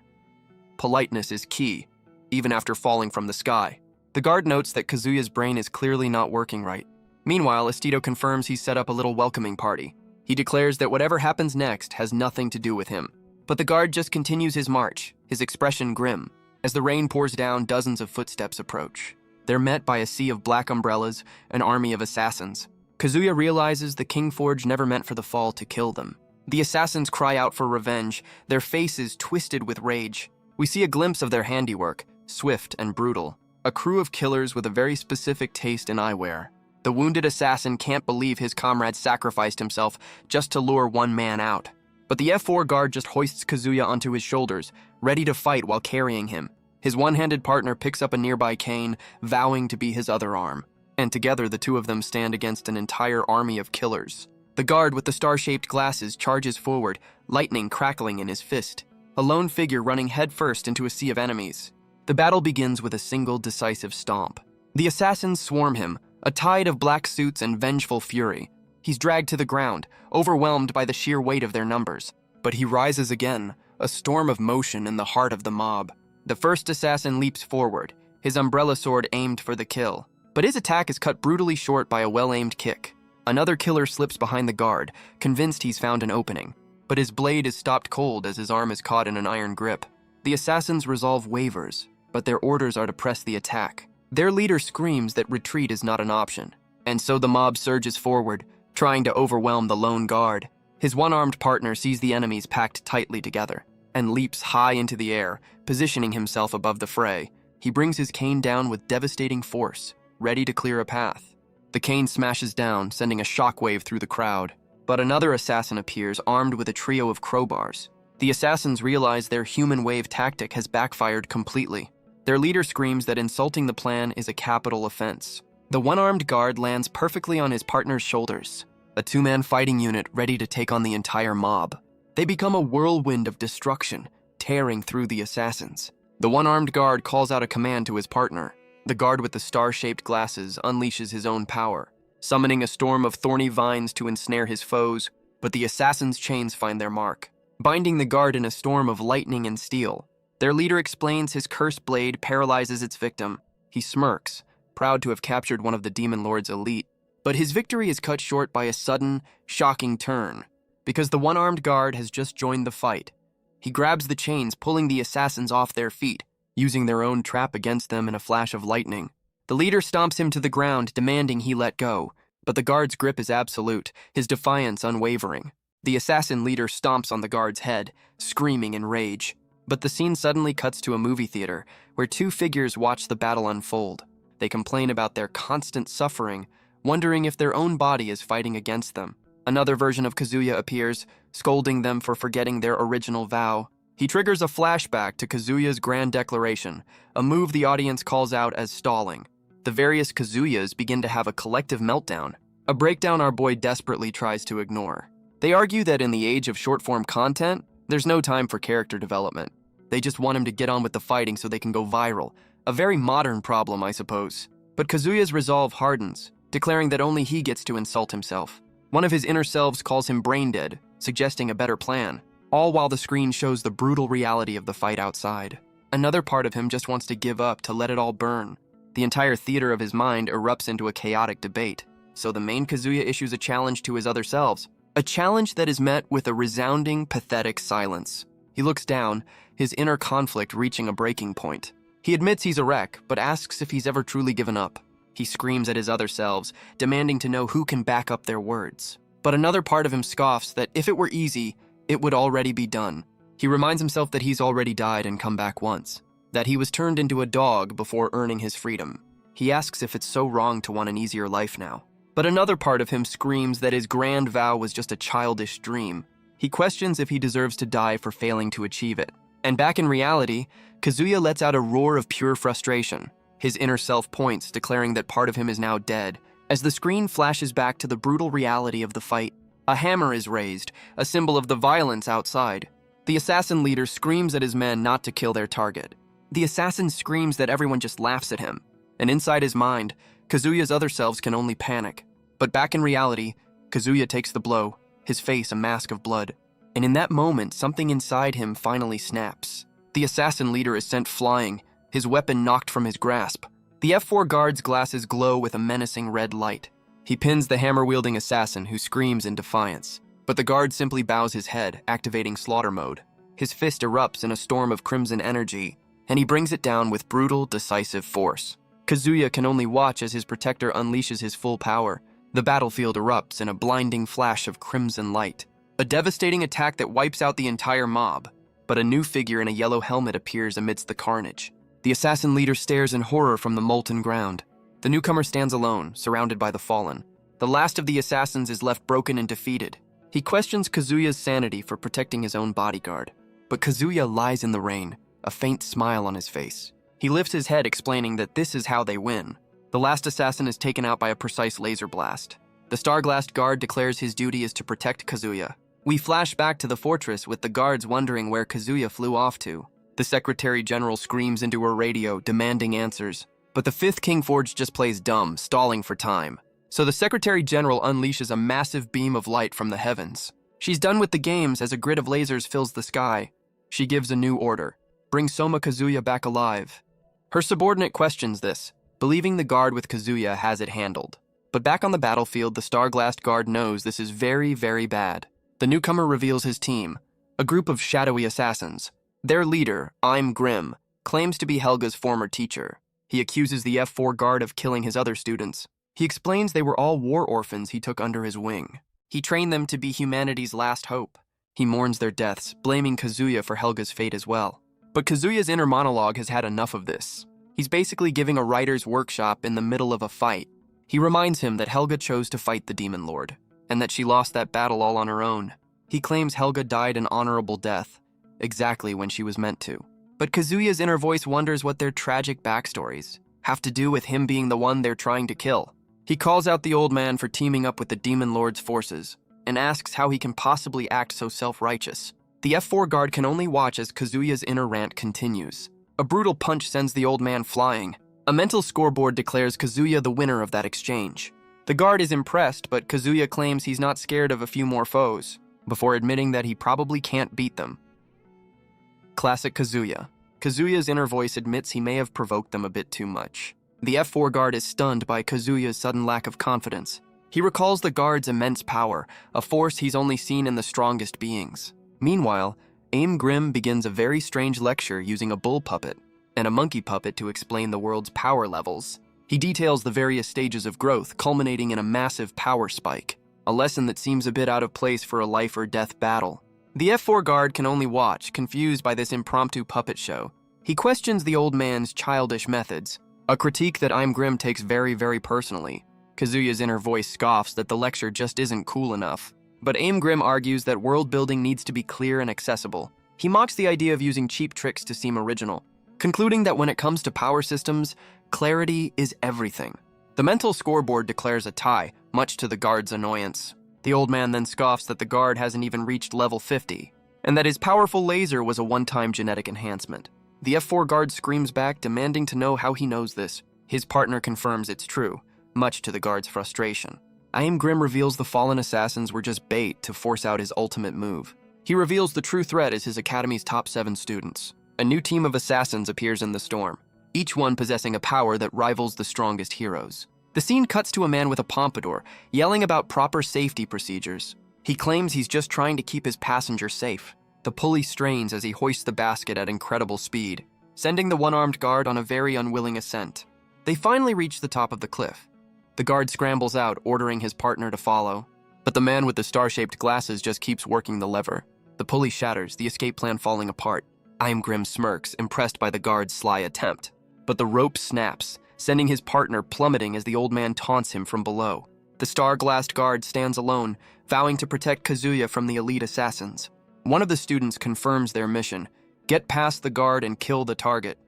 A: Politeness is key, even after falling from the sky. The guard notes that Kazuya's brain is clearly not working right. Meanwhile, Astedo confirms he's set up a little welcoming party. He declares that whatever happens next has nothing to do with him. But the guard just continues his march, his expression grim. As the rain pours down, dozens of footsteps approach. They're met by a sea of black umbrellas, an army of assassins. Kazuya realizes the King Forge never meant for the fall to kill them. The assassins cry out for revenge, their faces twisted with rage. We see a glimpse of their handiwork, swift and brutal. A crew of killers with a very specific taste in eyewear. The wounded assassin can't believe his comrade sacrificed himself just to lure one man out. But the F4 guard just hoists Kazuya onto his shoulders, ready to fight while carrying him. His one-handed partner picks up a nearby cane, vowing to be his other arm. And together the two of them stand against an entire army of killers. The guard with the star-shaped glasses charges forward, lightning crackling in his fist. A lone figure running headfirst into a sea of enemies. The battle begins with a single decisive stomp. The assassins swarm him, a tide of black suits and vengeful fury. He's dragged to the ground, overwhelmed by the sheer weight of their numbers. But he rises again, a storm of motion in the heart of the mob. The first assassin leaps forward, his umbrella sword aimed for the kill. But his attack is cut brutally short by a well-aimed kick. Another killer slips behind the guard, convinced he's found an opening. But his blade is stopped cold as his arm is caught in an iron grip. The assassins' resolve wavers, but their orders are to press the attack. Their leader screams that retreat is not an option, and so the mob surges forward, trying to overwhelm the lone guard. His one-armed partner sees the enemies packed tightly together, and leaps high into the air, positioning himself above the fray. He brings his cane down with devastating force, ready to clear a path. The cane smashes down, sending a shockwave through the crowd. But another assassin appears, armed with a trio of crowbars. The assassins realize their human wave tactic has backfired completely. Their leader screams that insulting the plan is a capital offense. The one-armed guard lands perfectly on his partner's shoulders, a two-man fighting unit ready to take on the entire mob. They become a whirlwind of destruction, tearing through the assassins. The one-armed guard calls out a command to his partner. The guard with the star-shaped glasses unleashes his own power, summoning a storm of thorny vines to ensnare his foes, but the assassins' chains find their mark, binding the guard in a storm of lightning and steel. Their leader explains his cursed blade paralyzes its victim. He smirks, proud to have captured one of the Demon Lord's elite. But his victory is cut short by a sudden, shocking turn, because the one-armed guard has just joined the fight. He grabs the chains, pulling the assassins off their feet, using their own trap against them in a flash of lightning. The leader stomps him to the ground, demanding he let go, but the guard's grip is absolute, his defiance unwavering. The assassin leader stomps on the guard's head, screaming in rage. But the scene suddenly cuts to a movie theater, where two figures watch the battle unfold. They complain about their constant suffering, wondering if their own body is fighting against them. Another version of Kazuya appears, scolding them for forgetting their original vow. He triggers a flashback to Kazuya's grand declaration, a move the audience calls out as stalling. The various Kazuyas begin to have a collective meltdown, a breakdown our boy desperately tries to ignore. They argue that in the age of short-form content, there's no time for character development. They just want him to get on with the fighting so they can go viral. A very modern problem, I suppose. But Kazuya's resolve hardens, declaring that only he gets to insult himself. One of his inner selves calls him brain dead, suggesting a better plan, all while the screen shows the brutal reality of the fight outside. Another part of him just wants to give up, to let it all burn. The entire theater of his mind erupts into a chaotic debate. So the main Kazuya issues a challenge to his other selves, a challenge that is met with a resounding, pathetic silence. He looks down, his inner conflict reaching a breaking point. He admits he's a wreck, but asks if he's ever truly given up. He screams at his other selves, demanding to know who can back up their words. But another part of him scoffs that if it were easy, it would already be done. He reminds himself that he's already died and come back once, that he was turned into a dog before earning his freedom. He asks if it's so wrong to want an easier life now. But another part of him screams that his grand vow was just a childish dream. He questions if he deserves to die for failing to achieve it. And back in reality, Kazuya lets out a roar of pure frustration. His inner self points, declaring that part of him is now dead. As the screen flashes back to the brutal reality of the fight, a hammer is raised, a symbol of the violence outside. The assassin leader screams at his men not to kill their target. The assassin screams that everyone just laughs at him. And inside his mind, Kazuya's other selves can only panic. But back in reality, Kazuya takes the blow, his face a mask of blood. And in that moment, something inside him finally snaps. The assassin leader is sent flying, his weapon knocked from his grasp. The F4 guard's glasses glow with a menacing red light. He pins the hammer-wielding assassin, who screams in defiance. But the guard simply bows his head, activating slaughter mode. His fist erupts in a storm of crimson energy, and he brings it down with brutal, decisive force. Kazuya can only watch as his protector unleashes his full power. The battlefield erupts in a blinding flash of crimson light. A devastating attack that wipes out the entire mob. But a new figure in a yellow helmet appears amidst the carnage. The assassin leader stares in horror from the molten ground. The newcomer stands alone, surrounded by the fallen. The last of the assassins is left broken and defeated. He questions Kazuya's sanity for protecting his own bodyguard. But Kazuya lies in the rain, a faint smile on his face. He lifts his head, explaining that this is how they win. The last assassin is taken out by a precise laser blast. The star-glassed guard declares his duty is to protect Kazuya. We flash back to the fortress with the guards wondering where Kazuya flew off to. The Secretary General screams into her radio, demanding answers. But the 5th King Forge just plays dumb, stalling for time. So the Secretary General unleashes a massive beam of light from the heavens. She's done with the games as a grid of lasers fills the sky. She gives a new order. Bring Soma Kazuya back alive. Her subordinate questions this, believing the guard with Kazuya has it handled. But back on the battlefield, the star-glassed guard knows this is very, very bad. The newcomer reveals his team, a group of shadowy assassins. Their leader, I'm Grim, claims to be Helga's former teacher. He accuses the F4 guard of killing his other students. He explains they were all war orphans he took under his wing. He trained them to be humanity's last hope. He mourns their deaths, blaming Kazuya for Helga's fate as well. But Kazuya's inner monologue has had enough of this. He's basically giving a writer's workshop in the middle of a fight. He reminds him that Helga chose to fight the Demon Lord, and that she lost that battle all on her own. He claims Helga died an honorable death, exactly when she was meant to. But Kazuya's inner voice wonders what their tragic backstories have to do with him being the one they're trying to kill. He calls out the old man for teaming up with the Demon Lord's forces, and asks how he can possibly act so self-righteous. The F4 guard can only watch as Kazuya's inner rant continues. A brutal punch sends the old man flying. A mental scoreboard declares Kazuya the winner of that exchange. The guard is impressed, but Kazuya claims he's not scared of a few more foes, before admitting that he probably can't beat them. Classic Kazuya. Kazuya's inner voice admits he may have provoked them a bit too much. The F4 guard is stunned by Kazuya's sudden lack of confidence. He recalls the guard's immense power, a force he's only seen in the strongest beings. Meanwhile, Aim Grim begins a very strange lecture using a bull puppet and a monkey puppet to explain the world's power levels. He details the various stages of growth, culminating in a massive power spike. a lesson that seems a bit out of place for a life or death battle. The F4 guard can only watch, confused by this impromptu puppet show. He questions the old man's childish methods, a critique that I'm Grim takes very, very personally. Kazuya's inner voice scoffs that the lecture just isn't cool enough. But Aim Grim argues that world building needs to be clear and accessible. He mocks the idea of using cheap tricks to seem original, concluding that when it comes to power systems, clarity is everything. The mental scoreboard declares a tie, much to the guard's annoyance. The old man then scoffs that the guard hasn't even reached level 50, and that his powerful laser was a one-time genetic enhancement. The F4 guard screams back, demanding to know how he knows this. His partner confirms it's true, much to the guard's frustration. I Am Grim reveals the fallen assassins were just bait to force out his ultimate move. He reveals the true threat is his academy's top 7 students. A new team of assassins appears in the storm, each one possessing a power that rivals the strongest heroes. The scene cuts to a man with a pompadour, yelling about proper safety procedures. He claims he's just trying to keep his passenger safe. The pulley strains as he hoists the basket at incredible speed, sending the one-armed guard on a very unwilling ascent. They finally reach the top of the cliff. The guard scrambles out, ordering his partner to follow. But the man with the star-shaped glasses just keeps working the lever. The pulley shatters, the escape plan falling apart. I Am Grim smirks, impressed by the guard's sly attempt. But the rope snaps, sending his partner plummeting as the old man taunts him from below. The star-glassed guard stands alone, vowing to protect Kazuya from the elite assassins. One of the students confirms their mission: get past the guard and kill the target.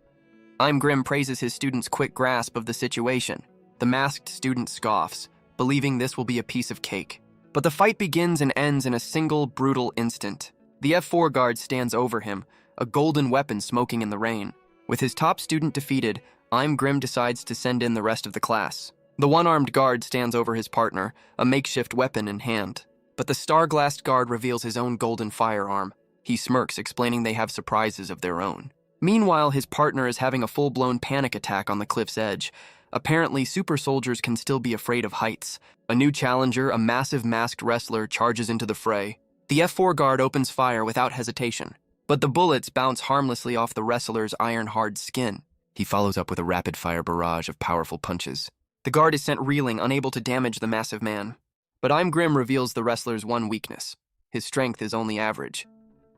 A: I'm Grim praises his student's quick grasp of the situation. The masked student scoffs, believing this will be a piece of cake. But the fight begins and ends in a single, brutal instant. The F4 guard stands over him, a golden weapon smoking in the rain. With his top student defeated, I'm Grim decides to send in the rest of the class. The one-armed guard stands over his partner, a makeshift weapon in hand. But the star-glassed guard reveals his own golden firearm. He smirks, explaining they have surprises of their own. Meanwhile, his partner is having a full-blown panic attack on the cliff's edge. Apparently, super soldiers can still be afraid of heights. A new challenger, a massive masked wrestler, charges into the fray. The F4 guard opens fire without hesitation, but the bullets bounce harmlessly off the wrestler's iron-hard skin. He follows up with a rapid-fire barrage of powerful punches. The guard is sent reeling, unable to damage the massive man. But I'm Grim reveals the wrestler's one weakness. His strength is only average.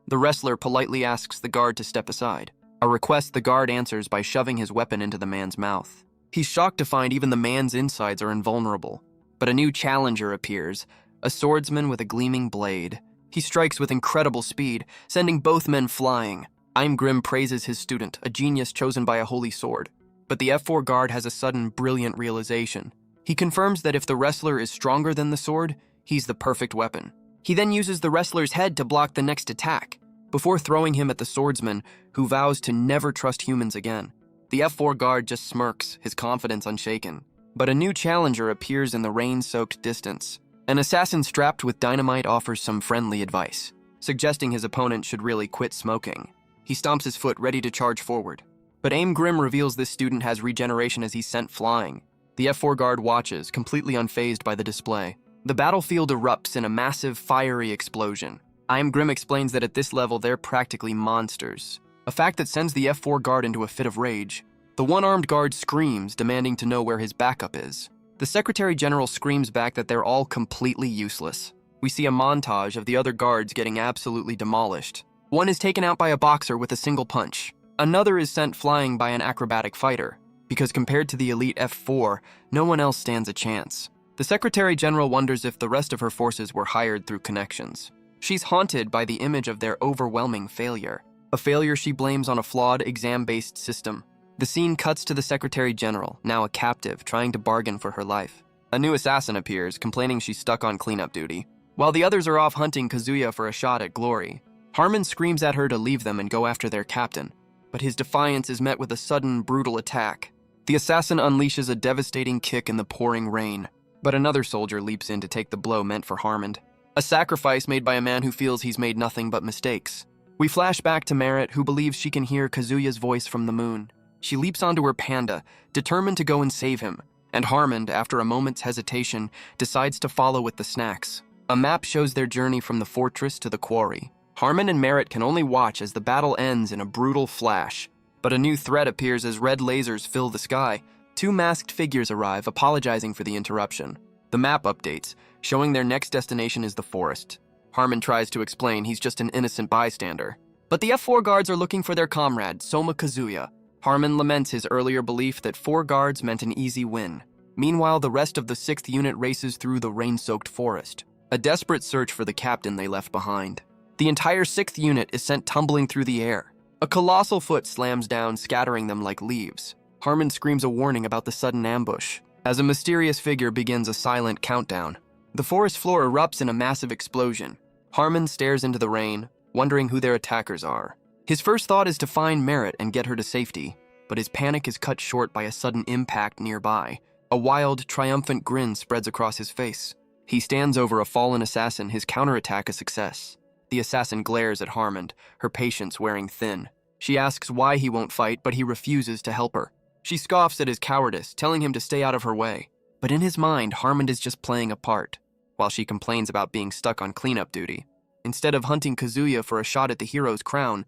A: The wrestler politely asks the guard to step aside, a request the guard answers by shoving his weapon into the man's mouth. He's shocked to find even the man's insides are invulnerable. But a new challenger appears, a swordsman with a gleaming blade. He strikes with incredible speed, sending both men flying. I'm Grim praises his student, a genius chosen by a holy sword. But the F4 guard has a sudden, brilliant realization. He confirms that if the wrestler is stronger than the sword, he's the perfect weapon. He then uses the wrestler's head to block the next attack, before throwing him at the swordsman, who vows to never trust humans again. The F4 guard just smirks, his confidence unshaken. But a new challenger appears in the rain-soaked distance. An assassin strapped with dynamite offers some friendly advice, suggesting his opponent should really quit smoking. He stomps his foot, ready to charge forward. But Aim Grim reveals this student has regeneration as he's sent flying. The F4 guard watches, completely unfazed by the display. The battlefield erupts in a massive, fiery explosion. I'm Grim explains that at this level, they're practically monsters, a fact that sends the F4 guard into a fit of rage. The one-armed guard screams, demanding to know where his backup is. The Secretary General screams back that they're all completely useless. We see a montage of the other guards getting absolutely demolished. One is taken out by a boxer with a single punch. Another is sent flying by an acrobatic fighter, because compared to the elite F4, no one else stands a chance. The Secretary General wonders if the rest of her forces were hired through connections. She's haunted by the image of their overwhelming failure, a failure she blames on a flawed exam-based system. The scene cuts to the Secretary General, now a captive, trying to bargain for her life. A new assassin appears, complaining she's stuck on cleanup duty. While the others are off hunting Kazuya for a shot at glory, Harmon screams at her to leave them and go after their captain. But his defiance is met with a sudden, brutal attack. The assassin unleashes a devastating kick in the pouring rain, but another soldier leaps in to take the blow meant for Harmon. A sacrifice made by a man who feels he's made nothing but mistakes. We flash back to Merit, who believes she can hear Kazuya's voice from the moon. She leaps onto her panda, determined to go and save him, and Harmon, after a moment's hesitation, decides to follow with the snacks. A map shows their journey from the fortress to the quarry. Harmon and Merit can only watch as the battle ends in a brutal flash. But a new threat appears as red lasers fill the sky. Two masked figures arrive, apologizing for the interruption. The map updates, showing their next destination is the forest. Harmon tries to explain he's just an innocent bystander. But the F4 guards are looking for their comrade, Soma Kazuya. Harmon laments his earlier belief that 4 guards meant an easy win. Meanwhile, the rest of the 6th unit races through the rain-soaked forest, a desperate search for the captain they left behind. The entire 6th unit is sent tumbling through the air. A colossal foot slams down, scattering them like leaves. Harmon screams a warning about the sudden ambush, as a mysterious figure begins a silent countdown. The forest floor erupts in a massive explosion. Harmon stares into the rain, wondering who their attackers are. His first thought is to find Merit and get her to safety, but his panic is cut short by a sudden impact nearby. A wild, triumphant grin spreads across his face. He stands over a fallen assassin, his counterattack a success. The assassin glares at Harmon, her patience wearing thin. She asks why he won't fight, but he refuses to help her. She scoffs at his cowardice, telling him to stay out of her way. But in his mind, Harmon is just playing a part, while she complains about being stuck on cleanup duty. Instead of hunting Kazuya for a shot at the hero's crown,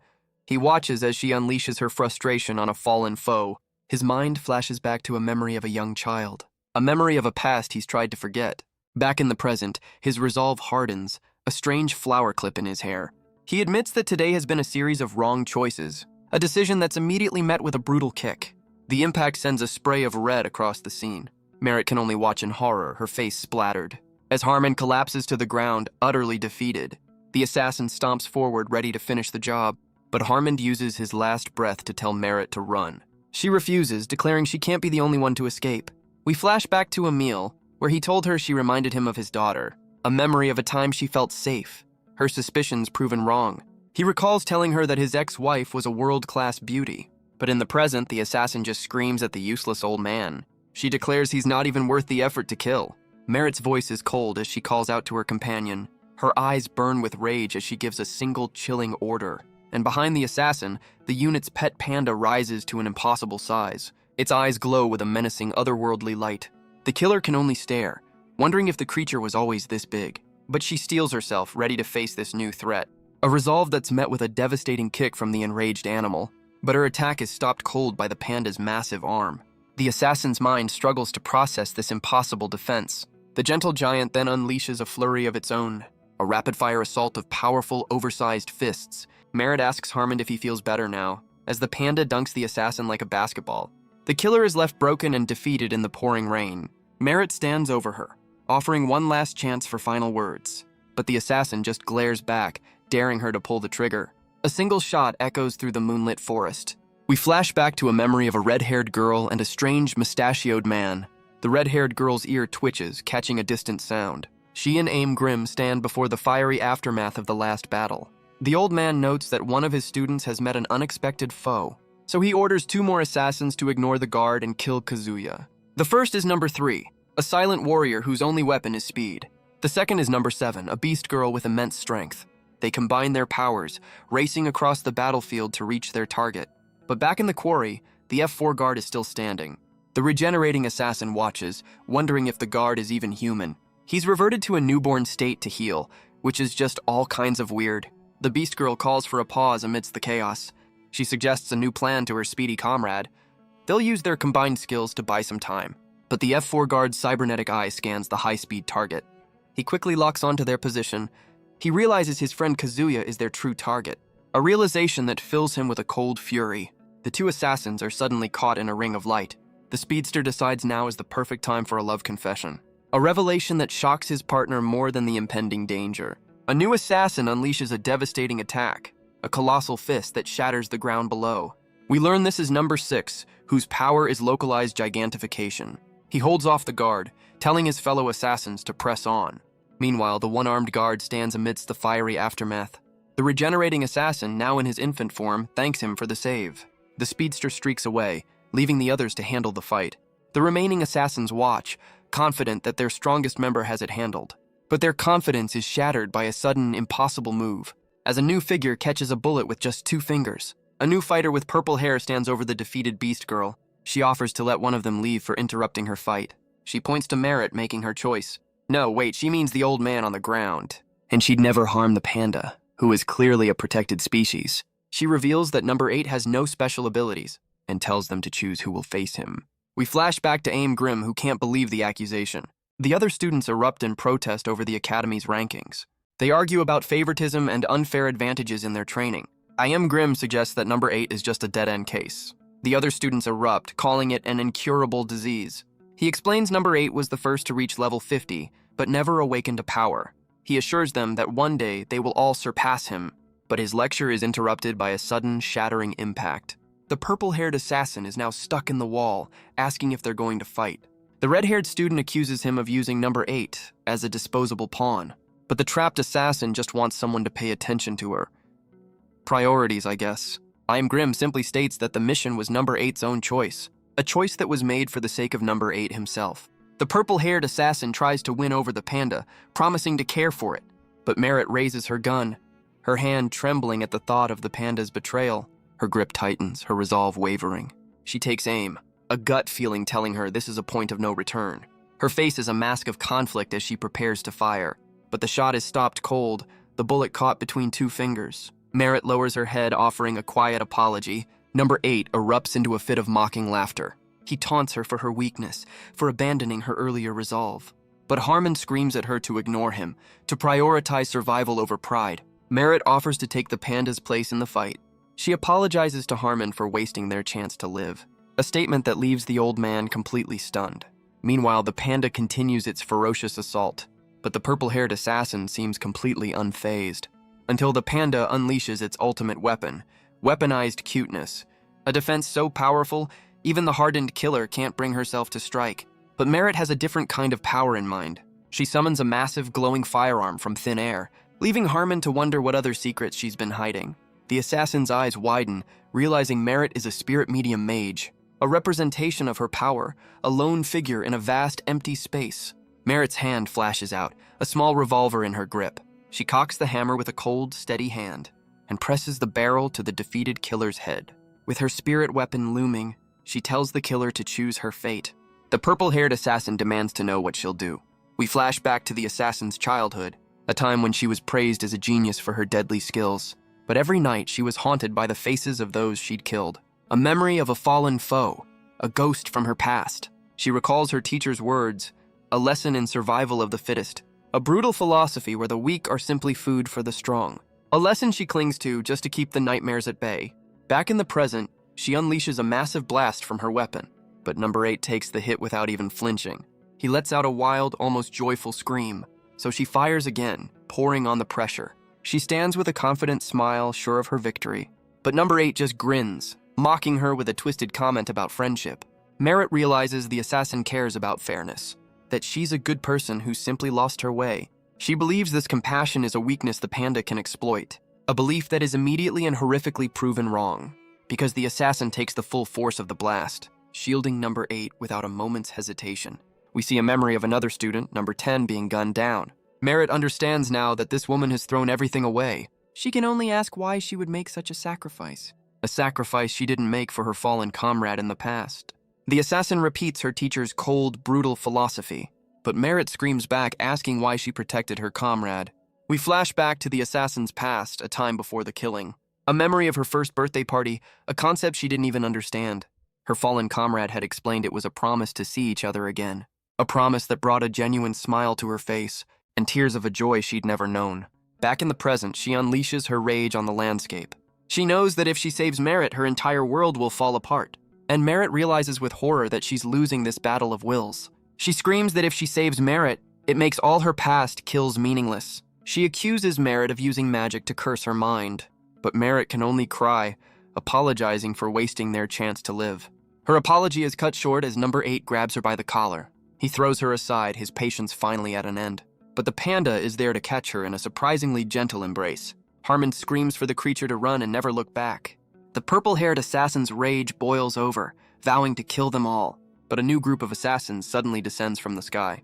A: he watches as she unleashes her frustration on a fallen foe. His mind flashes back to a memory of a young child, a memory of a past he's tried to forget. Back in the present, his resolve hardens, a strange flower clip in his hair. He admits that today has been a series of wrong choices, a decision that's immediately met with a brutal kick. The impact sends a spray of red across the scene. Merit can only watch in horror, her face splattered. As Harmon collapses to the ground, utterly defeated, the assassin stomps forward, ready to finish the job, but Harmon uses his last breath to tell Merit to run. She refuses, declaring she can't be the only one to escape. We flash back to Emil, where he told her she reminded him of his daughter, a memory of a time she felt safe, her suspicions proven wrong. He recalls telling her that his ex-wife was a world-class beauty, but in the present, the assassin just screams at the useless old man. She declares he's not even worth the effort to kill. Merit's voice is cold as she calls out to her companion. Her eyes burn with rage as she gives a single chilling order. And behind the assassin, the unit's pet panda rises to an impossible size. Its eyes glow with a menacing, otherworldly light. The killer can only stare, wondering if the creature was always this big. But she steels herself, ready to face this new threat. A resolve that's met with a devastating kick from the enraged animal. But her attack is stopped cold by the panda's massive arm. The assassin's mind struggles to process this impossible defense. The gentle giant then unleashes a flurry of its own, a rapid-fire assault of powerful, oversized fists. Merit asks Harmon if he feels better now, as the panda dunks the assassin like a basketball. The killer is left broken and defeated in the pouring rain. Merit stands over her, offering one last chance for final words. But the assassin just glares back, daring her to pull the trigger. A single shot echoes through the moonlit forest. We flash back to a memory of a red-haired girl and a strange, mustachioed man. The red-haired girl's ear twitches, catching a distant sound. She and Aim Grim stand before the fiery aftermath of the last battle. The old man notes that one of his students has met an unexpected foe, so he orders 2 more assassins to ignore the guard and kill Kazuya. The first is number 3, a silent warrior whose only weapon is speed. The second is number 7, a beast girl with immense strength. They combine their powers, racing across the battlefield to reach their target. But back in the quarry, the F4 guard is still standing. The regenerating assassin watches, wondering if the guard is even human. He's reverted to a newborn state to heal, which is just all kinds of weird. The beast girl calls for a pause amidst the chaos. She suggests a new plan to her speedy comrade. They'll use their combined skills to buy some time. But the F4 guard's cybernetic eye scans the high-speed target. He quickly locks onto their position. He realizes his friend Kazuya is their true target, a realization that fills him with a cold fury. The 2 assassins are suddenly caught in a ring of light. The speedster decides now is the perfect time for a love confession, a revelation that shocks his partner more than the impending danger. A new assassin unleashes a devastating attack, a colossal fist that shatters the ground below. We learn this is number 6, whose power is localized gigantification. He holds off the guard, telling his fellow assassins to press on. Meanwhile, the one-armed guard stands amidst the fiery aftermath. The regenerating assassin, now in his infant form, thanks him for the save. The speedster streaks away, leaving the others to handle the fight. The remaining assassins watch, confident that their strongest member has it handled. But their confidence is shattered by a sudden, impossible move, as a new figure catches a bullet with just 2 fingers. A new fighter with purple hair stands over the defeated beast girl. She offers to let one of them leave for interrupting her fight. She points to Merit, making her choice. No, wait, she means the old man on the ground. And she'd never harm the panda, who is clearly a protected species. She reveals that number 8 has no special abilities, and tells them to choose who will face him. We flash back to Aim Grim, who can't believe the accusation. The other students erupt in protest over the academy's rankings. They argue about favoritism and unfair advantages in their training. I Am Grim suggests that number 8 is just a dead-end case. The other students erupt, calling it an incurable disease. He explains number 8 was the first to reach level 50, but never awakened to power. He assures them that one day they will all surpass him, but his lecture is interrupted by a sudden, shattering impact. The purple-haired assassin is now stuck in the wall, asking if they're going to fight. The red-haired student accuses him of using number 8 as a disposable pawn, but the trapped assassin just wants someone to pay attention to her. Priorities, I guess. I Am Grim simply states that the mission was number 8's own choice, a choice that was made for the sake of number 8 himself. The purple-haired assassin tries to win over the panda, promising to care for it, but Merit raises her gun, her hand trembling at the thought of the panda's betrayal. Her grip tightens, her resolve wavering. She takes aim, a gut feeling telling her this is a point of no return. Her face is a mask of conflict as she prepares to fire, but the shot is stopped cold, the bullet caught between 2 fingers. Merit lowers her head, offering a quiet apology. Number 8 erupts into a fit of mocking laughter. He taunts her for her weakness, for abandoning her earlier resolve. But Harmon screams at her to ignore him, to prioritize survival over pride. Merit offers to take the panda's place in the fight. She apologizes to Harmon for wasting their chance to live, a statement that leaves the old man completely stunned. Meanwhile, the panda continues its ferocious assault, but the purple-haired assassin seems completely unfazed, until the panda unleashes its ultimate weapon, weaponized cuteness, a defense so powerful, even the hardened killer can't bring herself to strike. But Merit has a different kind of power in mind. She summons a massive glowing firearm from thin air, leaving Harmon to wonder what other secrets she's been hiding. The assassin's eyes widen, realizing Merit is a spirit medium mage, a representation of her power, a lone figure in a vast empty space. Merit's hand flashes out, a small revolver in her grip. She cocks the hammer with a cold, steady hand and presses the barrel to the defeated killer's head. With her spirit weapon looming, she tells the killer to choose her fate. The purple-haired assassin demands to know what she'll do. We flash back to the assassin's childhood, a time when she was praised as a genius for her deadly skills. But every night she was haunted by the faces of those she'd killed, a memory of a fallen foe, a ghost from her past. She recalls her teacher's words, a lesson in survival of the fittest, a brutal philosophy where the weak are simply food for the strong. A lesson she clings to just to keep the nightmares at bay. Back in the present, she unleashes a massive blast from her weapon, but number 8 takes the hit without even flinching. He lets out a wild, almost joyful scream, so she fires again, pouring on the pressure. She stands with a confident smile, sure of her victory, but number 8 just grins, mocking her with a twisted comment about friendship. Merit realizes the assassin cares about fairness, that she's a good person who simply lost her way. She believes this compassion is a weakness the panda can exploit, a belief that is immediately and horrifically proven wrong, because the assassin takes the full force of the blast, shielding number 8 without a moment's hesitation. We see a memory of another student, number 10, being gunned down. Merit understands now that this woman has thrown everything away. She can only ask why she would make such a sacrifice she didn't make for her fallen comrade in the past. The assassin repeats her teacher's cold, brutal philosophy, but Merit screams back, asking why she protected her comrade. We flash back to the assassin's past, a time before the killing. A memory of her first birthday party, a concept she didn't even understand. Her fallen comrade had explained it was a promise to see each other again, a promise that brought a genuine smile to her face and tears of a joy she'd never known. Back in the present, she unleashes her rage on the landscape. She knows that if she saves Merit, her entire world will fall apart. And Merit realizes with horror that she's losing this battle of wills. She screams that if she saves Merit, it makes all her past kills meaningless. She accuses Merit of using magic to curse her mind, but Merit can only cry, apologizing for wasting their chance to live. Her apology is cut short as number 8 grabs her by the collar. He throws her aside, his patience finally at an end. But the panda is there to catch her in a surprisingly gentle embrace. Harmon screams for the creature to run and never look back. The purple-haired assassin's rage boils over, vowing to kill them all. But a new group of assassins suddenly descends from the sky.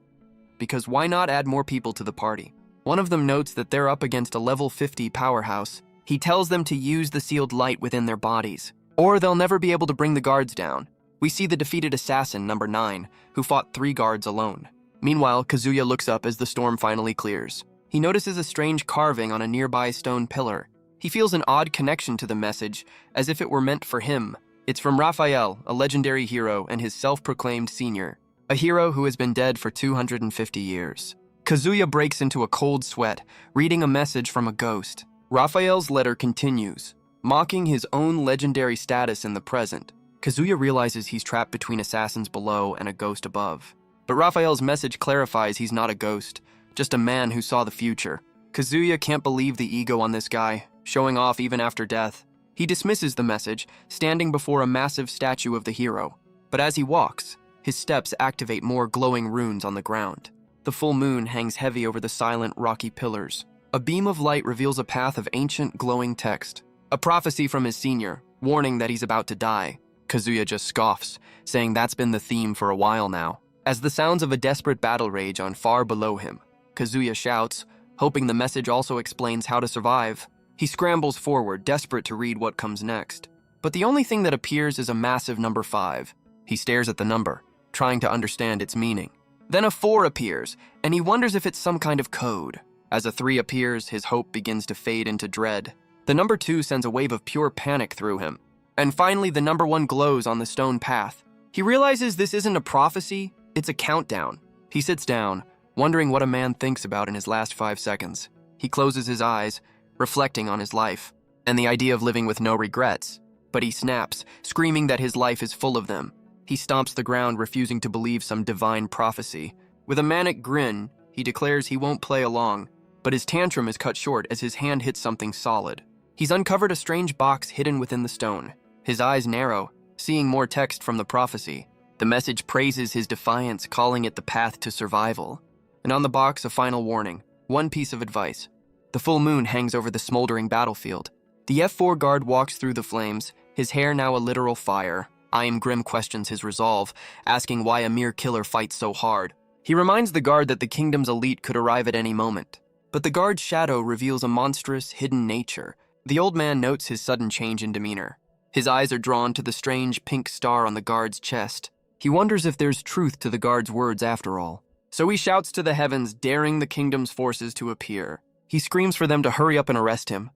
A: Because why not add more people to the party? One of them notes that they're up against a level 50 powerhouse. He tells them to use the sealed light within their bodies, or they'll never be able to bring the guards down. We see the defeated assassin, number 9, who fought 3 guards alone. Meanwhile, Kazuya looks up as the storm finally clears. He notices a strange carving on a nearby stone pillar. He feels an odd connection to the message, as if it were meant for him. It's from Raphael, a legendary hero, and his self-proclaimed senior. a hero who has been dead for 250 years. Kazuya breaks into a cold sweat, reading a message from a ghost. Raphael's letter continues, mocking his own legendary status in the present. Kazuya realizes he's trapped between assassins below and a ghost above. But Raphael's message clarifies he's not a ghost, just a man who saw the future. Kazuya can't believe the ego on this guy, showing off even after death. He dismisses the message, standing before a massive statue of the hero. But as he walks, his steps activate more glowing runes on the ground. The full moon hangs heavy over the silent, rocky pillars. A beam of light reveals a path of ancient, glowing text. A prophecy from his senior, warning that he's about to die. Kazuya just scoffs, saying that's been the theme for a while now. As the sounds of a desperate battle rage on far below him, Kazuya shouts, hoping the message also explains how to survive. He scrambles forward, desperate to read what comes next. But the only thing that appears is a massive number 5. He stares at the number, trying to understand its meaning. Then a 4 appears, and he wonders if it's some kind of code. As a 3 appears, his hope begins to fade into dread. The number 2 sends a wave of pure panic through him. And finally, the number 1 glows on the stone path. He realizes this isn't a prophecy, it's a countdown. He sits down, wondering what a man thinks about in his last 5 seconds. He closes his eyes, reflecting on his life, and the idea of living with no regrets. But he snaps, screaming that his life is full of them. He stomps the ground, refusing to believe some divine prophecy. With a manic grin, he declares he won't play along, but his tantrum is cut short as his hand hits something solid. He's uncovered a strange box hidden within the stone. His eyes narrow, seeing more text from the prophecy. The message praises his defiance, calling it the path to survival. And on the box, a final warning, one piece of advice. The full moon hangs over the smoldering battlefield. The F4 guard walks through the flames, his hair now a literal fire. I Am Grim questions his resolve, asking why a mere killer fights so hard. He reminds the guard that the kingdom's elite could arrive at any moment. But the guard's shadow reveals a monstrous, hidden nature. The old man notes his sudden change in demeanor. His eyes are drawn to the strange pink star on the guard's chest. He wonders if there's truth to the guard's words after all. So he shouts to the heavens, daring the kingdom's forces to appear. He screams for them to hurry up and arrest him.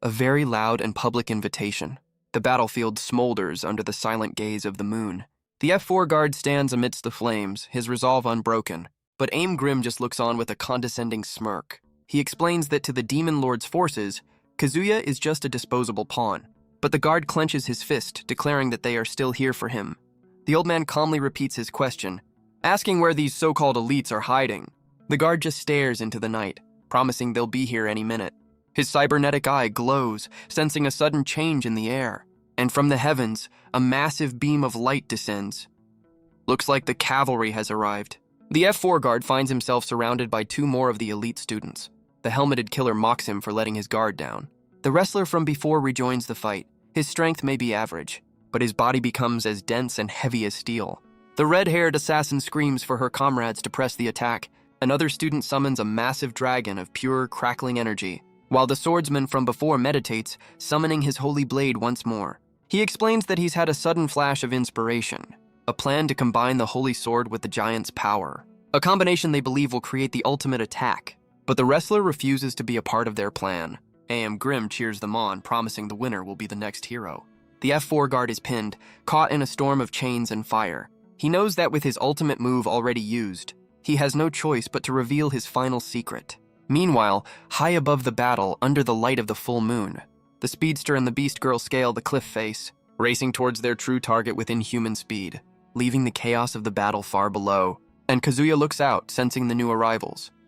A: A very loud and public invitation. The battlefield smolders under the silent gaze of the moon. The F4 guard stands amidst the flames, his resolve unbroken. But Aim Grim just looks on with a condescending smirk. He explains that to the Demon Lord's forces, Kazuya is just a disposable pawn. But the guard clenches his fist, declaring that they are still here for him. The old man calmly repeats his question, asking where these so-called elites are hiding. The guard just stares into the night, promising they'll be here any minute. His cybernetic eye glows, sensing a sudden change in the air. And from the heavens, a massive beam of light descends. Looks like the cavalry has arrived. The F4 guard finds himself surrounded by 2 more of the elite students. The helmeted killer mocks him for letting his guard down. The wrestler from before rejoins the fight. His strength may be average, but his body becomes as dense and heavy as steel. The red-haired assassin screams for her comrades to press the attack. Another student summons a massive dragon of pure, crackling energy, while the swordsman from before meditates, summoning his holy blade once more. He explains that he's had a sudden flash of inspiration, a plan to combine the holy sword with the giant's power, a combination they believe will create the ultimate attack. But the wrestler refuses to be a part of their plan. A.M. Grim cheers them on, promising the winner will be the next hero. The F4 guard is pinned, caught in a storm of chains and fire. He knows that with his ultimate move already used, he has no choice but to reveal his final secret. Meanwhile, high above the battle, under the light of the full moon, the speedster and the beast girl scale the cliff face, racing towards their true target with inhuman speed, leaving the chaos of the battle far below. And Kazuya looks out, sensing the new arrivals.